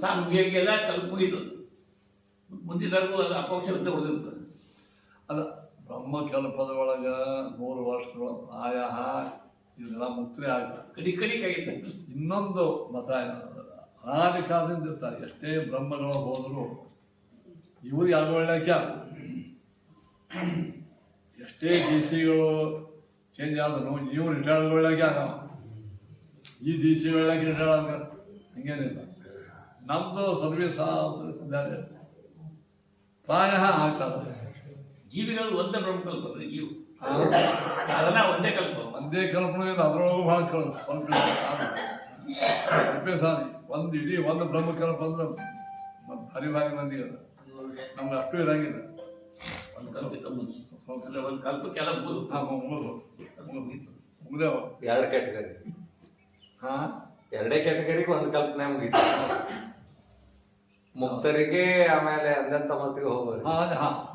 ಸಾಕು ಮುಗಿಯಾಗೆಲ್ಲ ಕಲ್ಪ ಮುಗೀತದೆ. ಮುಂದಿನವರೆಗೂ ಅದು ಅಪೋಕ್ಷ ಅಂತ ಉಳಿದಿರ್ತದೆ. ಅಲ್ಲ ಬ್ರಹ್ಮಕಲ್ಪದ ಒಳಗೆ 3 ವರ್ಷಗಳ ಪ್ರಾಯ ಇದೆಲ್ಲ ಮುಕ್ತಿ ಆಗ್ತದೆ. ಕಡಿಕಾಗಿತ್ತು. ಇನ್ನೊಂದು ಮತ ಏನಂದ್ರೆ ಅನಾದಿ ಕಾಲದಿಂದ ಇರ್ತಾರೆ. ಎಷ್ಟೇ ಬ್ರಹ್ಮಗಳು ಹೋದರೂ ಇವ್ರಿಗೆ ಆಗ ಒಳ್ಳೆಕೆ ಎಷ್ಟೇ ಡಿ ಸಿಗಳು ಚೇಂಜ್ ಆದರೂ ಇವ್ರು ರಿಟೈರ್ಡ್ ಒಳ್ಳೆಕೆ ಆಗವ. ಈ ಡಿ ಸಿ ಒಳ್ಳೆಗೆ ರಿಟೈರ್ಡ್ ಆಗ ಹಂಗೇನಿಲ್ಲ. ನಮ್ಮದು ಸರ್ವಿಸ್ ಪ್ರಾಯ ಆಗ್ತದೆ. ಜೀವಿಗಳು ಒಂದೇ ಬ್ರಹ್ಮ ಕಲ್ಪನೆ. ಜೀವ ಅದನ್ನ ಒಂದೇ ಕಲ್ಪನೆ ಇಲ್ಲ. ಅದರೊಳಗೂ ಭಾಳ ಸ್ವಲ್ಪ ಸಾರಿ ಒಂದು ಇಡೀ ಒಂದು ಬ್ರಹ್ಮಕಲ್ಪ ಅಂದ್ರೆ ಭಾರಿ ಭಾರಿ ಮಂದಿ ಅದ. ನಮ್ಗೆ ಅಷ್ಟು ಇರಂಗಿಲ್ಲ. ಒಂದು ಕಲ್ಪಿತ ಒಂದು ಕಲ್ಪಕ್ಕೆಲ್ಲ ಮುಗ್ದೇವ 2 ಕ್ಯಾಟಗರಿ. ಎರಡೇ ಕ್ಯಾಟಗರಿಗೆ ಒಂದು ಕಲ್ಪನೆ ಮುಗೀತು. ಮುಕ್ತರಿಗೆ ಆಮೇಲೆ ಅಂದನ್ ತಮಸ್ಸಿಗೆ ಹೋಗೋರು.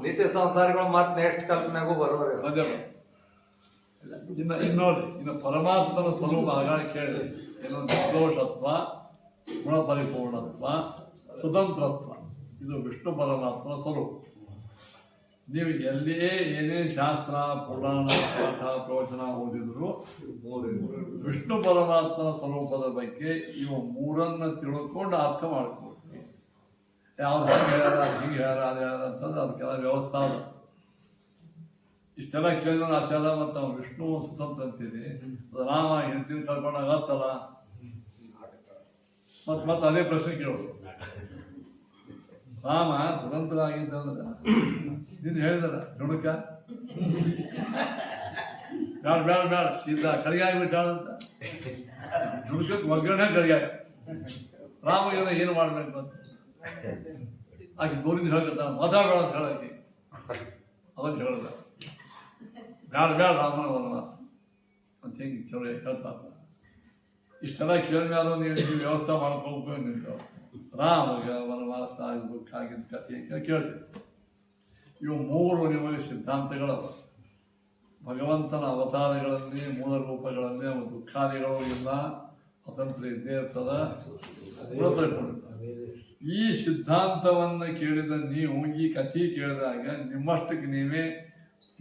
ನಿತ್ಯ ಸಂಸಾರಿಗಳು ಮತ್ತೆ ನೆಕ್ಸ್ಟ್ ಕಲ್ಪನೆಗೂ ಬರೋರು. ಇನ್ನು ಪರಮಾತ್ಮನ ಸ್ವರೂಪ ಆಗಾಗ ಕೇಳಿ ಇನ್ನೊಂದು ನಿರ್ದೋಷತ್ವ, ಗುಣಪರಿಪೂರ್ಣತ್ವ, ಸ್ವತಂತ್ರತ್ವ, ಇದು ವಿಷ್ಣು ಪರಮಾತ್ಮನ ಸ್ವರೂಪ. ನೀವು ಎಲ್ಲಿಯೇ ಏನೇ ಶಾಸ್ತ್ರ, ಪುರಾಣ, ಪಾಠ, ಪ್ರವಚನ ಓದಿದ್ರು ವಿಷ್ಣು ಪರಮಾತ್ಮನ ಸ್ವರೂಪದ ಬಗ್ಗೆ ಇವು ಮೂರನ್ನು ತಿಳ್ಕೊಂಡು ಅರ್ಥ ಮಾಡ್ಕೊಳ್ತೀವಿ. ಯಾವ್ದು ಹಂಗೆ ಹೇಳ್ಯಾರ, ಹಿಂಗೆ ಹೇಳ್ಯಾರ, ಅದು ಹೇಳ್ಯಾರ ಅಂತಂದ್ರೆ ಅದಕ್ಕೆಲ್ಲ ವ್ಯವಸ್ಥೆ ಅದ. ಇಷ್ಟೆಲ್ಲ ಕೇಳಿದ್ರೆ ಆಚಾರ ಮತ್ತು ನಾವು ವಿಷ್ಣು ಸ್ವತಂತ್ರ ಅಂತೀರಿ, ರಾಮ ಹೆಂಡತಿನ ಕರ್ಕೊಂಡು ಆಗತ್ತಲ್ಲ, ಮತ್ತೆ ಅದೇ ಪ್ರಶ್ನೆ ಕೇಳೋದು. ರಾಮ ಸ್ವತಂತ್ರ ಆಗಿದ್ದಂದ್ರೆ ನೀನು ಹೇಳಿದಲ್ಲ ನುಡುಕ ಬೇಡ ಬೇಡ ಬೇಡ ಸೀದಾ ಕಡೆಗೆ ಆಗಿಬಿಟ್ಟಾಳಂತ, ನುಡುಕಕ್ಕೆ ಒಗ್ಗರಣೆ ಕಡೆಗೆ. ರಾಮಗೆಲ್ಲ ಏನು ಮಾಡ್ಬೇಕು ಅಂತ ಆಕೆ ದೂರಿಂದ ಹೇಳ್ಕತ್ತ, ಮಾತಾಡೋಣ ಅಂತ ಹೇಳಕ್ಕೆ ಅದನ್ನು ಹೇಳಲ್ಲ. ಬೇಡ ಬೇಡ ರಾಮನ ವನವಾಸ ಅಂತ ಹಿಂಗೆ ಚಲೋ ಹೇಳ್ತಾರೆ. ಇಷ್ಟೆಲ್ಲ ಕೇಳಿದ್ಮೇಲೆ ನೀವು ವ್ಯವಸ್ಥೆ ಮಾಡ್ಕೊಳ್ಬೇಕು. ನೀವು ರಾಮಗೆ ವನವಾಸ ದುಃಖ ಆಗಿದ್ದ ಕಥೆ ಕೇಳ್ತೀವಿ. ಇವು ಮೂರು ನಿಮಗೆ ಸಿದ್ಧಾಂತಗಳವ. ಭಗವಂತನ ಅವತಾರಗಳಲ್ಲಿ, ಮೂಲ ರೂಪಗಳಲ್ಲಿ ಅವನ ದುಃಖಾದಿಗಳು ಇಲ್ಲ, ಸ್ವತಂತ್ರ ಇದ್ದೇ ಇರ್ತದ, ಈ ಸಿದ್ಧಾಂತವನ್ನು ಕೇಳಿದ ನೀವು ಈ ಕಥೆ ಕೇಳಿದಾಗ ನಿಮ್ಮಷ್ಟಕ್ಕೆ ನೀವೇ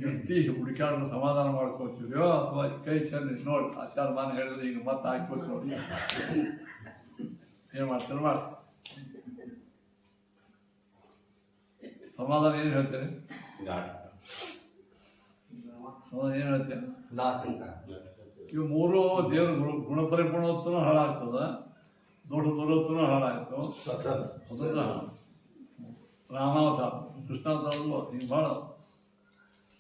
ವ್ಯಕ್ತಿ ಹುಡುಕಾಡಲು ಸಮಾಧಾನ ಮಾಡ್ಕೊಳ್ತೀರೋ ಅಥವಾ ಕೈ ಚೆಲ್ಲಿ ನೋಡಿ ಆಚಾರ ಮಾನ ಹೇಳಿದ್ರೆ ಈಗ ಮತ್ತೆ ಹಾಕ್ಬೇಕು ನೋಡಿ ಏನು ಮಾಡ್ತೀರ ಮಾಡಿ ಸಮಾಧಾನ ಏನು ಹೇಳ್ತೇನೆ? ಸಮಾಧಾನ ಏನು ಹೇಳ್ತೇನೆ? ಇವು ಮೂರು ದೇವ್ರ ಗುಣಪರಿಪೂರ್ಣತ್ವನೂ ಹಾಳಾಗ್ತದ, ದೊಡ್ಡ ದೊಡ್ಡತ್ವನೂ ಹಾಳಾಗ್ತು. ಸ್ವತಂತ್ರ ರಾಮಾವತಾರ, ಕೃಷ್ಣಾವತಾರಗಳು ಹಿಂಗೆ ಭಾಳ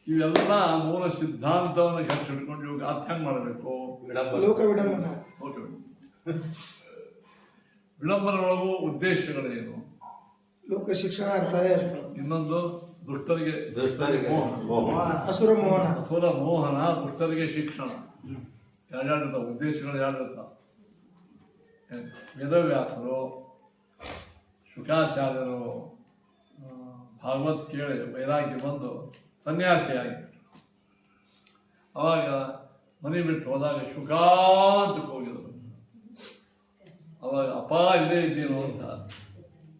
ಇವೆಲ್ಲ ಮೂಲ ಸಿದ್ಧಾಂತವನ್ನು ಗಟ್ಟಿ ಹಿಡ್ಕೊಂಡು ಇವಾಗ ಅರ್ಥ ಹೆಂಗೆ ಮಾಡಬೇಕು? ಲೋಕ ವಿಡಂಬನ. ಓಕೆ, ವಿಡಂಬನೊಳಗೂ ಉದ್ದೇಶಗಳೇನು? ಲೋಕ ಶಿಕ್ಷಣ ಅರ್ಥ ಇರ್ತದೆ. ಇನ್ನೊಂದು ದುಷ್ಟರಿಗೆ ಅಸುರ ಮೋಹನ, ಅಸುರ ಮೋಹನ, ದುಷ್ಟರಿಗೆ ಶಿಕ್ಷಣ. ಎರಡಿರ್ತಾವ ಉದ್ದೇಶಗಳು, ಎರಡಿರ್ತಾವ. ವೇದವ್ಯಾಸರು, ಶುಕಾಚಾರ್ಯರು ಭಾಗವತ್ ಕೇಳಿ ವೈರಾಗ್ಯ ಬಂದು ಸನ್ಯಾಸಿಯಾಗಿ ಅವಾಗ ಮನೆ ಬಿಟ್ಟು ಹೋದಾಗ ಶುಕಾಂತಕ್ಕೆ ಹೋಗಿದ್ರು. ಅವಾಗ ಅಪ್ಪ ಇಲ್ಲೇ ಇದ್ದೀನೋ ಅಂತ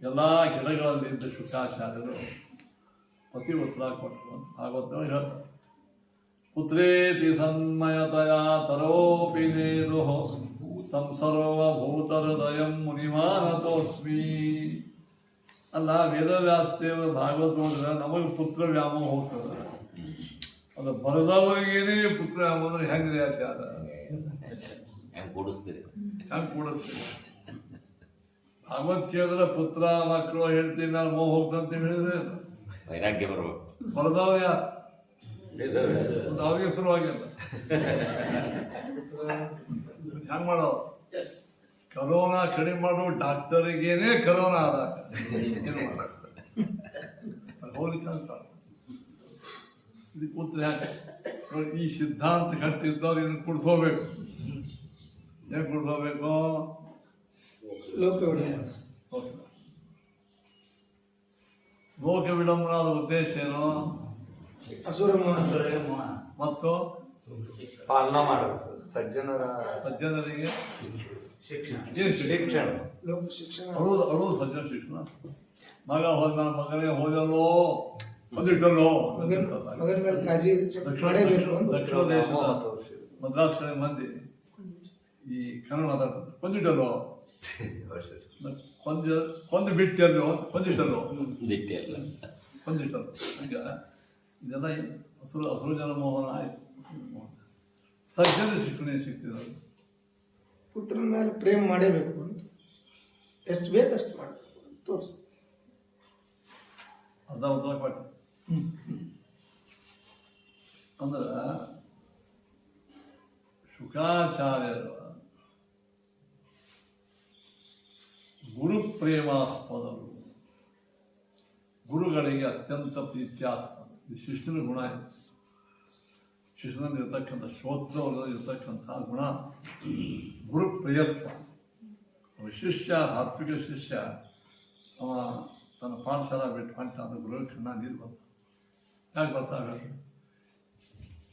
ಎಲ್ಲ ಗಿಡಗಳಲ್ಲಿ ಇದ್ದ ಶುಕಾಚಾರ್ಯರು ಪತಿ ಉತ್ತರ ಕೊಟ್ಟರು ಅಂತ ಭಾಗವತರು ಹೇಳ್ತಾರೆ. ಪುತ್ರೇತಿ ಸನ್ಮಯತಯ ತರೋಪಿ ನೇದು ತಂ ಸರ್ವಭೂತಹೃದಯಂ ಮುನಿಮಾನತೋಸ್ಮಿ. ಅಲ್ಲ, ವೇದವ್ಯಾಸದೇವರು ಭಾಗವತ ನೋಡಿದ್ರೆ ನಮಗೆ ಪುತ್ರ ವ್ಯಾಮೋಹ ಹೋಗ್ತದೆ. ಅದು ಬರೆದವರಿಗೇನೆ ಪುತ್ರ ವ್ಯಾಮೋಹ ಅಂದ್ರೆ ಹೆಂಗಿದೆ ಆಚಾರ? ಹೆಂಗೆ ಕೂಡಿಸ್ತೀರಿ? ಹೆಂಗೆ ಕೂಡಿಸ್ತೀರಿ? ಭಾಗವತ್ ಕೇಳಿದ್ರೆ ಪುತ್ರ ಮಕ್ಕಳು ಹೇಳ್ತೀವಿ ನಾನು ಮೋಹ ಹೋಗ್ತಂತ ಹೇಳಿದ್ರೆ ವೈರಾಗ್ಯ ಬರ್ಬೇಕು. ಬರೆದವ್ರು ಯಾರು? ಅವ್ರಿಗೆ ಶುರುವಾಗಿಲ್ಲ. ಹೆಂಗೆ ಮಾಡೋದು? ಕರೋನಾ ಕಡಿಮೆ ಮಾಡೋ ಡಾಕ್ಟರಿಗೇನೆ ಕರೋನಾ ಆದಾಗ ಹೋಲಿಕೆ ಅಂತಾರೆ. ಇದಕ್ಕೆ ಉತ್ತರ ಯಾಕೆ? ಈ ಸಿದ್ಧಾಂತ ಕಟ್ಟಿದ್ದವ್ರು ಇದನ್ನು ಕುಡಿಸೋಬೇಕು. ಏನು ಕುಡಿಸೋಬೇಕು? ಲೋಕ ವಿಡಂಬನ. ಲೋಕ ವಿಡಂಬನಾದ ಉದ್ದೇಶ ಏನು? ಅಸುರ ಮೋಹನ ಮತ್ತು ಪಾಲನ ಮಾಡಬೇಕು ಸಜ್ಜನರಿಗೆ ಶಿಕ್ಷಣ. ಲೋಕ ಶಿಕ್ಷಣ ಅಳು ಸಜ್ಜನ ಶಿಕ್ಷಣ. ಮಗ ಹೋದ ಮಗನೇ ಹೋದಲ್ಲೋ ಬಂದಿಟ್ಟಲ್ಲೋ. ಮಗನ ಮೇಲೆ ಕಾಳಜಿ ಮಾಡೇಬೇಕು ಅಂತ. ದಕ್ಷಿಣ ದೇಶದ ಮದ್ರಾಸ್ ಕಡೆ ಮಂದಿ ಈ ಕನ್ನಡ ಮಾತಾಡ್ತಾರೆ. ಕೊಂದಿಟ್ಟಲ್ಲೋ, ಕೊಂದು ಬಿಟ್ಟಲ್ಲೋ, ಕೊಂದಿಟ್ಟಲ್ಲೋ, ದಿಟ್ಟಿಯಲ್ಲ ಕೊಂದಿಟ್ಟಲ್ಲೋ. ಈಗ ಇದೆಲ್ಲ ಹಸುರು ಜನ ಮೋಹನ ಆಯ್ತು. ಸಜ್ಜನ ಶಿಕ್ಷಣ ಸಿಗ್ತಿದೆ. ಪುತ್ರನ ಮೇಲೆ ಪ್ರೇಮ ಮಾಡೇಬೇಕು ಅಂತ, ಎಷ್ಟು ಬೇಕು ಅಷ್ಟು ಮಾಡಬೇಕು ತೋರಿಸ್. ಅರ್ಧ ಉತ್ತರ ಕೊಟ್ಟು ಅಂದ್ರೆ ಶುಕಾಚಾರ್ಯರ ಗುರು ಪ್ರೇಮಾಸ್ಪದರು, ಗುರುಗಳಿಗೆ ಅತ್ಯಂತ ಪ್ರೀತ್ಯಾಸ್ಪದ. ಶಿಷ್ಯನ ಗುಣ ಇದೆ. ಶಿಷ್ಯನಲ್ಲಿ ಇರ್ತಕ್ಕಂಥ ಶ್ರೋತ್ರವರಲ್ಲಿ ಇರ್ತಕ್ಕಂಥ ಗುಣ ಗುರು ಪ್ರಿಯತ್ವ. ಶಿಷ್ಯ, ಸಾತ್ವಿಕ ಶಿಷ್ಯ, ಅವ ತನ್ನ ಪಾಠಶಾಲ ಬಿಟ್ಟು ಹೊಂಟ ಅಂದ್ರೆ ಗುರು ಕಣ್ಣ ನೀರು ಬಂತ. ಯಾಕೆ ಬರ್ತಾಗ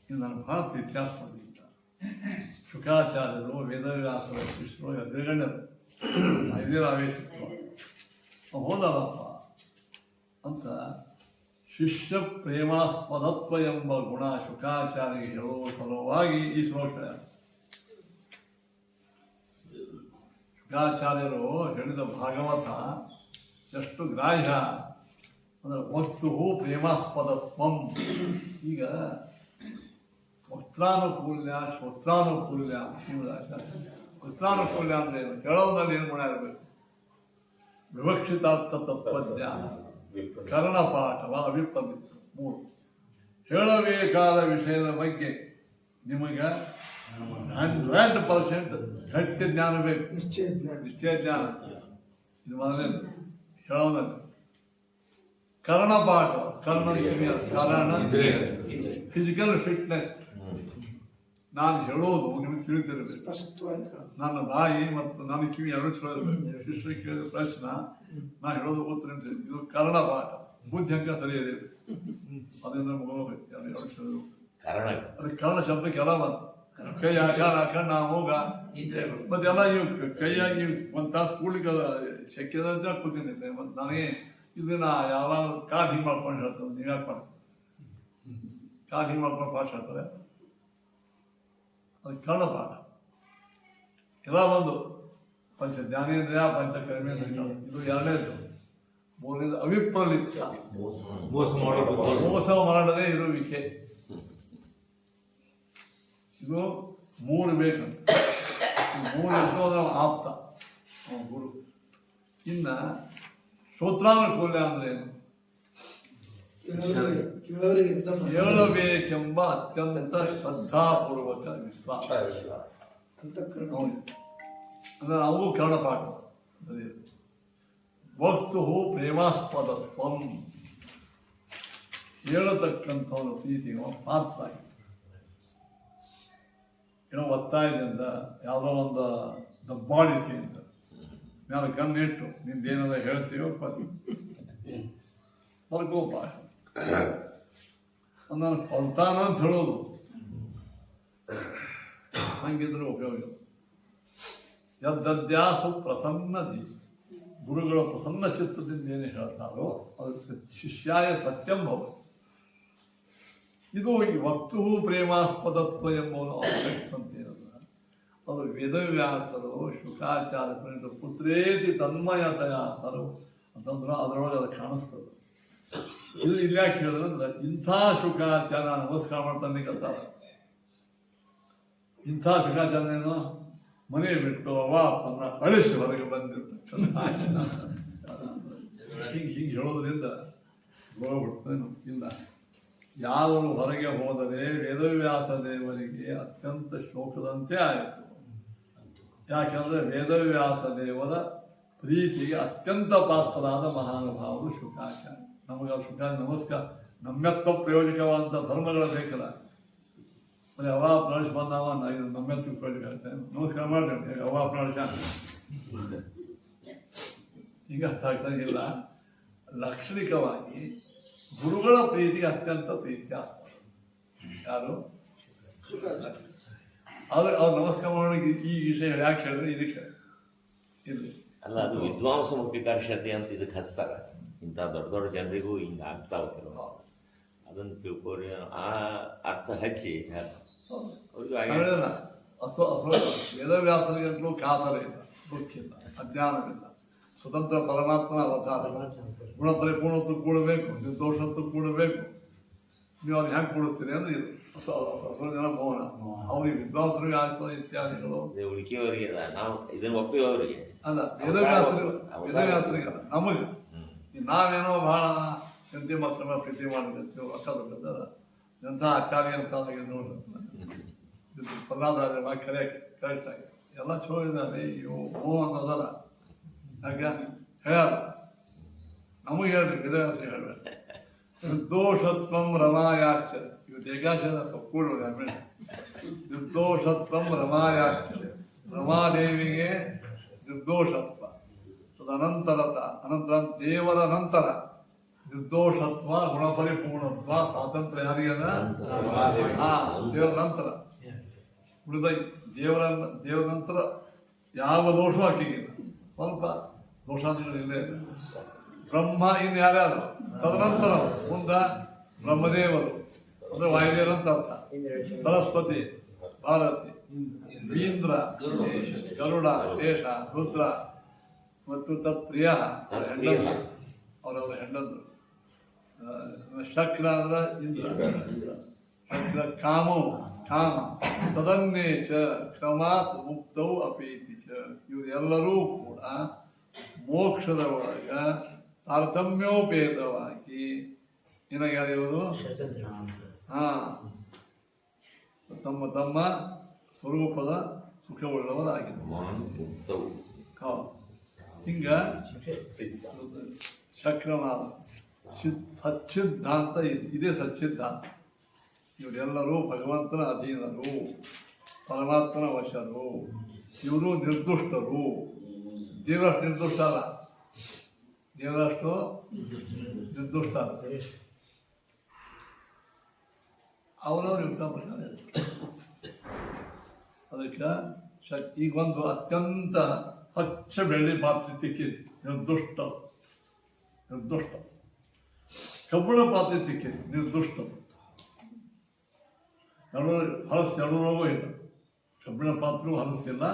ಇದು ನಾನು ಭಾಳ ಇತಿಹಾಸ ಮಾಡಿದ್ದ. ಶುಕಾಚಾರ್ಯರು ವೇದವ್ಯಾಸರ ಶಿಷ್ಯರು ಅಗ್ರಗಣ್ಯರು ಇದೇ ಆವೇಶಿತ್ತು ಹೋದಲ್ಲಪ್ಪ ಅಂತ ಶಿಷ್ಯ ಪ್ರೇಮಾಸ್ಪದತ್ವ ಎಂಬ ಗುಣ ಶುಕಾಚಾರ್ಯಗೆ ಹೇಳುವ ಸಲುವಾಗಿ ಈ ಶ್ಲೋಕ. ಶುಕಾಚಾರ್ಯರು ಹೇಳಿದ ಭಾಗವತ ಎಷ್ಟು ಗ್ರಾಹ್ಯ ಅಂದರೆ ವಕ್ತು ಪ್ರೇಮಾಸ್ಪದತ್ವಂ. ಈಗ ವಕ್ತಾನುಕೂಲ್ಯ ಶ್ರೋತ್ರಾನುಕೂಲ್ಯ ವಕ್ತಾನುಕೂಲ್ಯ ಅಂದ್ರೆ ಏನು? ಕೇಳೋದ್ರಲ್ಲಿ ಏನು ಗುಣ ಇರಬೇಕು? ವಿವಕ್ಷಿತಾರ್ಥ ತತ್ವಜ್ಞಾನ, ಕರ್ಣಪಾಠವ ಅವಿಪ್ರಮಿತ 3. ಹೇಳಬೇಕಾದ ವಿಷಯದ ಬಗ್ಗೆ ನಿಮಗೆ 100% ಗಟ್ಟಿ ಜ್ಞಾನ ಬೇಕು, ನಿಶ್ಚಯ ಜ್ಞಾನ. ಇದು ಮೊದಲನೇದು ಹೇಳೋದಲ್ಲಿ. ಕರ್ಣಪಾಠ, ಕರ್ಣ ಕಾರಣ ಫಿಸಿಕಲ್ ಫಿಟ್ನೆಸ್. ನಾನು ಹೇಳೋದು ನಿಮಗೆ ತಿಳಿತಿರಬೇಕು. ನನ್ನ ಬಾಯಿ ಮತ್ತು ನನ್ನ ಕಿವಿ ಎರಡು ಕೇಳಬೇಕು. ಶಿಷ್ಯ ಕೇಳಿದ ಪ್ರಶ್ನ ನಾನು ಹೇಳೋದು ಉತ್ತರ. ಇದು ಕರ್ಣಪಾಠ. ಬುದ್ಧಿಂಕ ಸರಿಯಿದೆ, ಅದರಿಂದ ಹೋಗ್ಬೇಕು. ಅದು ಕರ್ಣ ಶಬ್ದಕ್ಕೆ ಎಲ್ಲ ಬಂತು. ಕೈ ಆಕಾರ ಕಣ್ಣ ಹೋಗ ಮತ್ತೆಲ್ಲ ಇವು ಕೈಯಾಗಿ ಒಂದು ತಾಸು ಕೂಡ್ಲಿಕ್ಕೆ ಶಕ್ಯದಂತೆ ಕೂತಿದ್ದೆ. ಮತ್ತು ನನಗೆ ಇದನ್ನ ಯಾವಾಗ ಕಾಲು ಹಿಂಗೆ ಮಾಡ್ಕೊಂಡು ಹೇಳ್ತಾರೆ. ನೀವು ಯಾಕೆ ಮಾಡ್ತೀವಿ? ಕಾಲು ಹಿಂಗೆ ಮಾಡ್ಕೊಂಡು ಪಾಠ ಹೇಳ್ತಾರೆ. ಅದು ಕರ್ಣಪಾಠ. ಎಲ್ಲ ಬಂದು ಪಂಚ ಜ್ಞಾನೇಂದ್ರಿಯ ಪಂಚ ಕರ್ಮೇಂದ್ರಿಯ. ಇದು ಎರಡನೇದು. ಮೂರನೇದು ಅವಿಪ್ರಲಿಪ್ಸ, ಮೋಸ ಮಾಡದೇ ಇರುವಿಕೆ. ಇದು 3 ಬೇಕಂತ. 3 ಇಟ್ಟು ಆಪ್ತ ಗುರು. ಇನ್ನು ಶ್ರೋತ್ರಾನುಕೂಲ್ಯ ಅಂದ್ರೆ ಏನು? ಹೇಳಬೇಕೆಂಬ ಅತ್ಯಂತ ಶ್ರದ್ಧಾಪೂರ್ವಕ ವಿಶ್ವಾಸ ಅಂದ್ರೆ ಅವು ಕರ್ಣಪಾಠ. ವಕ್ತು ಪ್ರೇಮಾಸ್ಪದತ್ವಂ, ಹೇಳತಕ್ಕಂಥವನು ಪ್ರೀತಿಗೆ ಪಾತ್ರ. ಏನೋ ಒತ್ತಾಯದಿಂದ ಯಾವುದೋ ಒಂದು ದಬ್ಬಾಳಿಕೆಯಿಂದ ನಾನು ಕಣ್ಣಿಟ್ಟು ನಿಂದೇನದ ಹೇಳ್ತೀವೋ ಮಲ್ಕೋಪ ನಾನು ಕೊಲ್ತಾನ ಅಂತ ಹೇಳೋದು. ಹಂಗಿದ್ರೆ ಉಪಯೋಗ. ಯದ್ದದ್ಯಾಸು ಪ್ರಸನ್ನದಿ, ಗುರುಗಳ ಪ್ರಸನ್ನ ಚಿತ್ತದಿಂದ ಏನು ಹೇಳ್ತಾರೋ ಅದು ಶಿಷ್ಯಾಯ ಸತ್ಯಂ ಭವ. ಇದು ಈ ವಕ್ತು ಪ್ರೇಮಾಸ್ಪದತ್ವ ಎಂಬುದು ಆಸಕ್ತಿ ಅಂತ ಏನಲ್ಲ. ಅದು ವೇದವ್ಯಾಸರು ಶುಕಾಚಾರ್ಯ ಪುತ್ರೇತಿ ತನ್ಮಯತೆಯ ಅಂತಾರೋ ಅಂತಂದ್ರೆ ಅದರೊಳಗೆ ಅದು ಕಾಣಿಸ್ತದೆ. ಇಲ್ಲಿ ಯಾಕೆ ಹೇಳಿದ್ರೆ ಇಂಥ ಶುಕಾಚಾರ್ಯ ನಮಸ್ಕಾರ ಮಾಡ್ತಾನೆ ಕತ್ತಾರ. ಇಂಥ ಶುಕಾಚಾರ್ಯನೇನು ಮನೆ ಬಿಟ್ಟು ಅವ ಅಪ್ಪನ ಅಳಿಸಿ ಹೊರಗೆ ಬಂದಿರ್ತಕ್ಕಂಥ ಹಿಂಗೆ ಹೇಳೋದ್ರಿಂದ ಹೋಗ್ಬಿಡ್ತೇನು ಇಲ್ಲ. ಯಾರು ಹೊರಗೆ ಹೋದರೆ ವೇದವ್ಯಾಸ ದೇವರಿಗೆ ಅತ್ಯಂತ ಶೋಕದಂತೆ ಆಯಿತು. ಯಾಕೆಂದರೆ ವೇದವ್ಯಾಸ ದೇವರ ಪ್ರೀತಿಗೆ ಅತ್ಯಂತ ಪಾತ್ರರಾದ ಮಹಾನುಭಾವರು ಶುಕಾಚಾರ್ಯ. ನಮಗೆ ಶುಕಾಚಾರ್ಯ ನಮಸ್ಕಾರ ನಮ್ಮೆತ್ತ ಪ್ರಯೋಜಕವಾದಂಥ ಧರ್ಮಗಳ ಬೇಕಲ್ಲ. ಮತ್ತೆ ಅವ ಪ್ರಾಣಿಸ್ ಬಂದವ ಇದು ನಮ್ಮೆತ್ತ ಪ್ರಯೋಜಕ ಹೇಳ್ತೇನೆ. ನಮಸ್ಕಾರ ಮಾಡಬೇಕು ಅವ ಪ್ರಾಣಿಸ ಈಗ ಅರ್ಥ ಆಗ್ತಾಗಿಲ್ಲ. ಲಾಕ್ಷಣಿಕವಾಗಿ ಗುರುಗಳ ಪ್ರೀತಿಗೆ ಅತ್ಯಂತ ಪ್ರೀತ್ಯಾಸ್ಪದ ಯಾರು? ಅವ್ರು ನಮಸ್ಕಾರ ಮಾಡೋಕ್ಕೆ ಈ ವಿಷಯ ಯಾಕೆ ಹೇಳಿದ್ರೆ ಇದಕ್ಕೆ ಇಲ್ಲಿ ಅಲ್ಲ, ಅದು ವಿದ್ವಾಂಸ ಮುಖ್ಯಕಾರ್ಯತೆ ಅಂತ ಇದಕ್ಕೆ ಹಚ್ತಾರೆ. ಇಂಥ ದೊಡ್ಡ ದೊಡ್ಡ ಜನರಿಗೂ ಹಿಂಗೆ ಆಗ್ತಾವೆ ಕೆಲವು. ಅದನ್ನು ತಿಳ್ಕೊರಿ ಆ ಅರ್ಥ ಹಚ್ಚಿ ಅವ್ರಿಗೆ ವೇದವ್ಯಾಸರಿಗಂತಲೂ ಕಾತರ ಇಲ್ಲ, ದುಃಖಿಲ್ಲ, ಅಜ್ಞಾನವಿಲ್ಲ. ಸ್ವತಂತ್ರ ಪರಮಾತ್ಮನ ಅವತಾರ. ಗುಣ ಪರಿಪೂರ್ಣತ್ವ ಕೂಡಬೇಕು, ನಿರ್ದೋಷತ್ವ ಕೂಡಬೇಕು. ನೀವು ಅದು ಹೆಂಗೆ ಕೊಡುತ್ತೀರಿ ಅಂದ್ರೆ ಇದು ಜನ ಮೌನ. ಅವ್ರಿಗೆ ವಿದ್ವಾಂಸರಿಗೆ ಆಗ್ತದೆ ಇತ್ಯಾದಿಗಳು. ಉಳಿಕೆಯವರಿಗೆ ನಾವು ಇದನ್ನು ಒಪ್ಪಿಯವರಿಗೆ ಅಲ್ಲ, ವೇದವ್ಯಾಸರಿಗಲ್ಲ, ನಮಗೆ. ನಾವೇನೋ ಭಾಳ ಚಿಂತೆ ಮಕ್ಕಳನ್ನ ಪ್ರೀತಿ ಮಾಡಿರ್ತೀವಿ. ಅಕ್ಕದ ಎಂಥ ಆಚಾರ್ಯ ಅಂತ ನೋಡ್ರಿ ಪ್ರಹ್ಲಾದ ಕರೆಕ್ಟಾಗಿ ಎಲ್ಲ ಚಲೋ ಇದ್ದಾರೆ. ಇವು ಹೋ ಅನ್ನೋದಲ್ಲ. ಯಾಕೆ ಹೇಳಲ್ಲ, ನಮಗೆ ಹೇಳ್ರಿ ವೇದವ್ಯಾಸ ಹೇಳ್ಬೇಕು. ನಿರ್ದೋಷತ್ವಂ ರಮಾಯಾಶ್ಚ, ಇವು ದೇಗಾಶದ ಕೂಡೋದು ಆಮೇಲೆ. ನಿರ್ದೋಷತ್ವಂ ರಮಾಯಾಶ್ಚ, ರಮಾದೇವಿಗೆ ನಿರ್ದೋಷತ್ವ, ತದನಂತರತ ಅನಂತರ ದೇವರ ನಂತರ ನಿರ್ದೋಷತ್ವ, ಗುಣಪರಿಪೂರ್ಣತ್ವ, ಸ್ವಾತಂತ್ರ್ಯ ಯಾರಿಗದ? ದೇವರ ನಂತರ ಉಳಿದ ದೇವರ ನಂತರ ಯಾವ ದೋಷವೂ ಆಕೆಗಿಲ್ಲ. ಸ್ವಲ್ಪ ದೋಷಾದಿಗಳಿಲ್ಲೇ ಇಲ್ಲ. ಬ್ರಹ್ಮ ಇನ್ನು ಯಾರ್ಯಾರು ತದನಂತರ ಮುಂದ ಬ್ರಹ್ಮದೇವರು ಅಂದರೆ ವಾಯುದೇವರು ಅಂತ ಅರ್ಥ, ಸರಸ್ವತಿ, ಭಾರತಿ, ಇಂದ್ರ, ಗರುಡ, ಶೇಷ, ರುದ್ರ ಮತ್ತು ತತ್ಪ್ರಿಯ ಹೆಂಡಂದ್ರು, ಅವರವರ ಹೆಂಡಂದ್ರು. ಶಕ್ರ ಅಂದ್ರೆ ಇಂದ್ರ, ಶಕ್ರ ಕಾಮೋ ಕಾಮ, ತದನ್ನೇ ಚ ಕ್ರಮಾತ್ ಮುಕ್ತೌ ಅಪೇತಿ ಚ. ಇವರೆಲ್ಲರೂ ಕೂಡ ಮೋಕ್ಷದ ಒಳಗ ತಾರತಮ್ಯೋಪೇತವಾಗಿ ಏನಾಗ್ಯಾರಿವರು ತಮ್ಮ ತಮ್ಮ ಸ್ವರೂಪದ ಸುಖವುಳ್ಳವರಾಗಿದ್ದರು. ಹಿಂಗ ಶಕ್ರನಾದ ಸಚ್ಚಿದ್ದಾಂತ ಇದೇ ಸಚ್ಚಿದ್ದಾಂತ. ಇವರೆಲ್ಲರೂ ಭಗವಂತನ ಅಧೀನರು, ಪರಮಾತ್ಮನ ವಶರು. ಇವರು ನಿರ್ದುಷ್ಟರು. ದೇವರಷ್ಟು ನಿರ್ದುಷ್ಟ ಅಲ್ಲ, ದೇವರಷ್ಟು ನಿರ್ದುಷ್ಟ ಅಲ್ಲ. ಅವರವ್ರು ಯುಕ್ತ ಪ್ರಕಾರ. ಅದಕ್ಕೆ ಈಗ ಒಂದು ಅತ್ಯಂತ ಸ್ವಚ್ಛ ಬೆಳ್ಳಿ ಪಾತ್ರೆ ತಿಕ್ಕಿರಿ, ನಿರ್ದುಷ್ಟ ನಿರ್ದುಷ್ಟ. ಕಬ್ಬಿಣ ಪಾತ್ರೆ ತಿಕ್ಕಿರಿ, ನಿರ್ದುಷ್ಟ. ಎರಡು ರೋಗ ಇಲ್ಲ. ಕಬ್ಬಿಣ ಪಾತ್ರೆಗೂ ಹಲಸಿಲ್ಲ,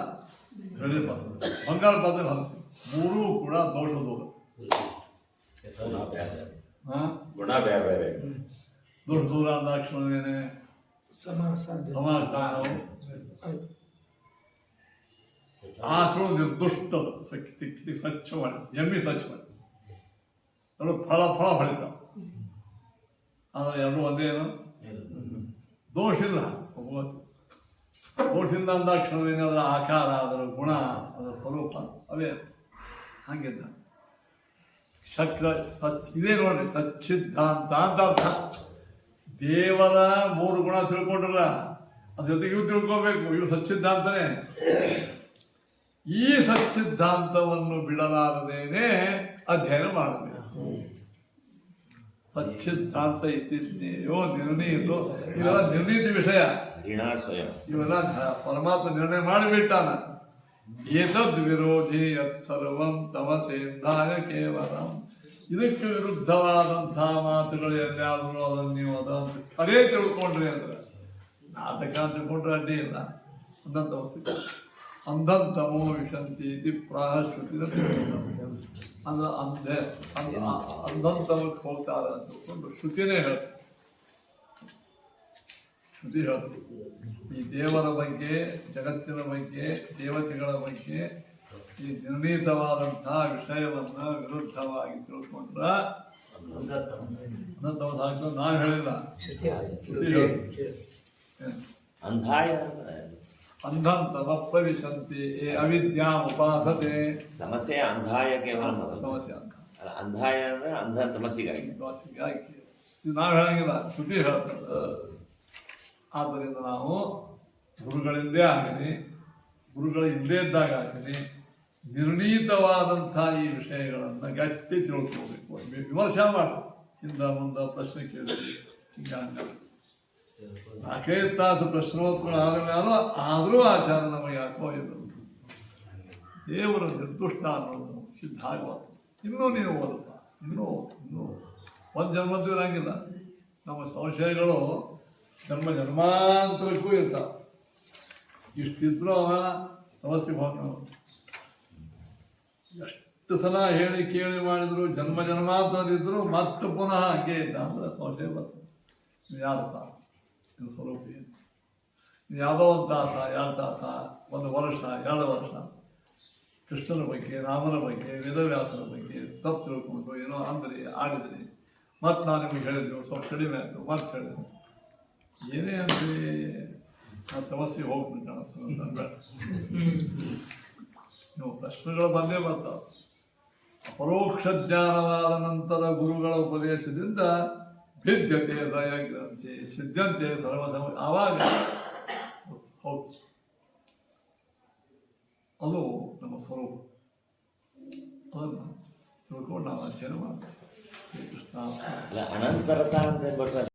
ಬೆಳ್ಳಿ ಪಾತ್ರೆ, ಬಂಗಾರ ಪಾತ್ರೆ ಹಲಸಿ, ಮೂರೂ ಕೂಡ ದೋಷದೋಗ. ಗುಣ ಬೇರೆ ಬೇರೆ. ದೋಷ ದೂರ ಅಂದಾಕ್ಷಣವೇನೆ ಸಮಾಧಾನವು. ಆಕಳು ನಿರ್ದುಷ್ಟದು, ತಿಕ್ಕಿ ಸ್ವಚ್ಛ ಮಾಡಿ, ಎಮ್ಮಿ ಸ್ವಚ್ಛ ಮಾಡಿ, ಎರಡು ಫಳ ಹೊಳಿತಾವ. ಆದರೆ ಎರಡು ಒಂದೇ ಏನು ದೋಷ ಇಲ್ಲ. ದೋಷ ಇಲ್ಲ ಅಂದಾಕ್ಷಣವೇನೆ ಅದರ ಆಕಾರ, ಅದರ ಗುಣ, ಅದರ ಸ್ವರೂಪ ಅವೇ ಹಂಗಿದ್ದ. ಶಕ್ರ ಇದೇ ನೋಡ್ರಿ, ಸಚ್ಚಿದ್ದಾಂತ ಅಂತ ಅರ್ಥ. ದೇವರ ಮೂರು ಗುಣ ತಿಳ್ಕೊಂಡ್ರಲ್ಲ, ಅದ್ರ ಜೊತೆಗೆ ಇವು ತಿಳ್ಕೊಬೇಕು. ಇವು ಸಚ್ಚಿದ್ದಾಂತನೇ. ಈ ಸಚ್ಚಿದ್ದಾಂತವನ್ನು ಬಿಡಲಾರದೇನೆ ಅಧ್ಯಯನ ಮಾಡಬೇಕು. ಸಚ್ಚಿದ್ದಾಂತ ಇತ್ತೀಚೆಯೋ ನಿರ್ಣಯಿತು. ಇವೆಲ್ಲ ನಿರ್ಣೀತ ವಿಷಯ. ಇವೆಲ್ಲ ಪರಮಾತ್ಮ ನಿರ್ಣಯ ಮಾಡಿಬಿಟ್ಟಾನ. ಏತದ್ ವಿರೋಧಿ ಯತ್ ಸರ್ವಂ ತಮಸೇಂಧಾಯ ಕೇವಲಂ. ಇದಕ್ಕೆ ವಿರುದ್ಧವಾದಂತಹ ಮಾತುಗಳು ಎಲ್ಲಾದರೂ ಅದನ್ನು ನೀವು ಅದಂತ ಅದೇ ತಿಳ್ಕೊಂಡ್ರಿ ಅಂದ್ರೆ ನಾಟಕ ತಿಳ್ಕೊಂಡ್ರೆ ಅಡ್ಡಿ ಇಲ್ಲ. ಅಂಧಂತಮೋ ವಿಶಂತಿ ಇತಿ ಪ್ರಾಶ್ರುತಿ ಅಂದ್ರೆ ಅಂಧಂತಮಕ್ಕೆ ಹೋಗ್ತಾರೆ ಅಂತ ತಿಳ್ಕೊಂಡು ಶ್ರುತಿನೇ ಹೇಳ್ತಾರೆ. ಶ್ರುತಿ ಹೇಳ್ತೀವಿ ಈ ದೇವರ ಬಗ್ಗೆ, ಜಗತ್ತಿನ ಬಗ್ಗೆ, ದೇವತೆಗಳ ಬಗ್ಗೆ ಈ ನಿರ್ಣೀತವಾದಂತಹ ವಿಷಯವನ್ನು ವಿರುದ್ಧವಾಗಿ ತಿಳ್ಕೊಂಡ್ರ ನಾವು ಹೇಳಿಲ್ಲ. ಅಂಧಂತಮಪ್ರವಿಶಂತಿ ಅವಿದ್ಯಾಂ ಉಪಾಸತೆ. ತಮಸೆ ಅಂಧಾಯ ಕೇವಲ ಸಮಸ್ಯೆ ಅಂತ ಅಂಧಾಯ ಅಂದ್ರೆ ಅಂಧ ತಮಸ್ಸಿಗಾಗಿ. ಇದು ನಾವು ಹೇಳಂಗಿಲ್ಲ, ಶ್ರುತಿ ಹೇಳ್ತಾರೆ. ಆದ್ದರಿಂದ ನಾವು ಗುರುಗಳಿಂದೇ ಆಗಲಿ, ಗುರುಗಳ ಇಲ್ಲದೇ ಇದ್ದಾಗ ಆಗಲಿ ನಿರ್ಣೀತವಾದಂಥ ಈ ವಿಷಯಗಳನ್ನು ಗಟ್ಟಿ ತಿಳ್ಕೊಳ್ಬೇಕು. ವಿಮರ್ಶೆ ಮಾಡಿ, ಹಿಂದ ಮುಂದೆ ಪ್ರಶ್ನೆ ಕೇಳಿ, ಹಿಂಗ ಹಂಗ 4 ತಾಸು ಪ್ರಶ್ನೋತ್ತರ ಆದ ಮೇಲೂ ಆದರೂ ಆಚಾರ ನಮಗೆ ಯಾಕೋ ಇದು ದೇವರ ನಿರ್ದುಷ್ಟ ಅನ್ನೋದು ಸಿದ್ಧ ಆಗಬಾರ್ದು. ಇನ್ನೂ ನೀವು ಓದಪ್ಪ, ಇನ್ನೂ ಒಂದು ಜನ್ಮದ್ದು ಇರಂಗಿಲ್ಲ. ನಮ್ಮ ಸಂಶಯಗಳು ಜನ್ಮಾಂತರಕ್ಕೂ ಇರ್ತಾವೆ. ಇಷ್ಟಿದ್ರು ಅವ ಸಮಸ್ಯೆ ಹೋದ. ಎಷ್ಟು ಸಲ ಹೇಳಿ ಕೇಳಿ ಮಾಡಿದ್ರು, ಜನ್ಮಾಂತರದಿದ್ರು ಮತ್ತೆ ಪುನಃ ಹಂಗೆ ಇದ್ದ ಅಂದ್ರೆ ಸಂಶಯ ಬರ್ತದೆ. ನೀವು ಯಾರು ಸಹ ನಿಮ್ಮ ಸ್ವರೂಪ ಏನು? ನೀವು ಯಾವುದೋ 1 ತಾಸ 2 ತಾಸ 1 ವರ್ಷ 2 ವರ್ಷ ಕೃಷ್ಣನ ಬಗ್ಗೆ, ರಾಮನ ಬಗ್ಗೆ, ವೇದವ್ಯಾಸನ ಬಗ್ಗೆ ತಪ್ಪು ತಿಳ್ಕೊಂಡು ಏನೋ ಅಂದ್ರಿ, ಆಡಿದ್ರಿ, ಮತ್ತು ನಾನು ನಿಮಗೆ ಹೇಳಿದ್ರು, ಸ್ವಲ್ಪ ಕಡಿಮೆ ಆಯಿತು, ಮತ್ತೆ ಹೇಳಿದ್ರು. ಏನೇ ಅಂದರೆ ಆ ತಮಸ್ಸಿಗೆ ಹೋಗ್ಬಿಟ್ಟು ಕಾಣಿಸ್ತದೆ. ನೀವು ಪ್ರಶ್ನೆಗಳು ಬಂದೇ ಬರ್ತಾವೆ. ಅಪರೋಕ್ಷ ಜ್ಞಾನವಾದ ನಂತರ ಗುರುಗಳ ಉಪದೇಶದಿಂದ ಭಿದ್ಯತೆ ದಯಗ್ರಂಥಿ ಸಿದ್ಧಂತೆ ಸರ್ವಸಮ. ಆವಾಗ ಹೌದು, ಅದು ನಮ್ಮ ಸ್ವರೂಪ. ಅದನ್ನು ತಿಳ್ಕೊಂಡು ನಾವು ಅಧ್ಯಯನ ಮಾಡ್ತೇವೆ. ಕೃಷ್ಣ ಅಲ್ಲ ಅನಂತರತ ಅಂತ ಹೇಳ್ಬಿಟ್ರೆ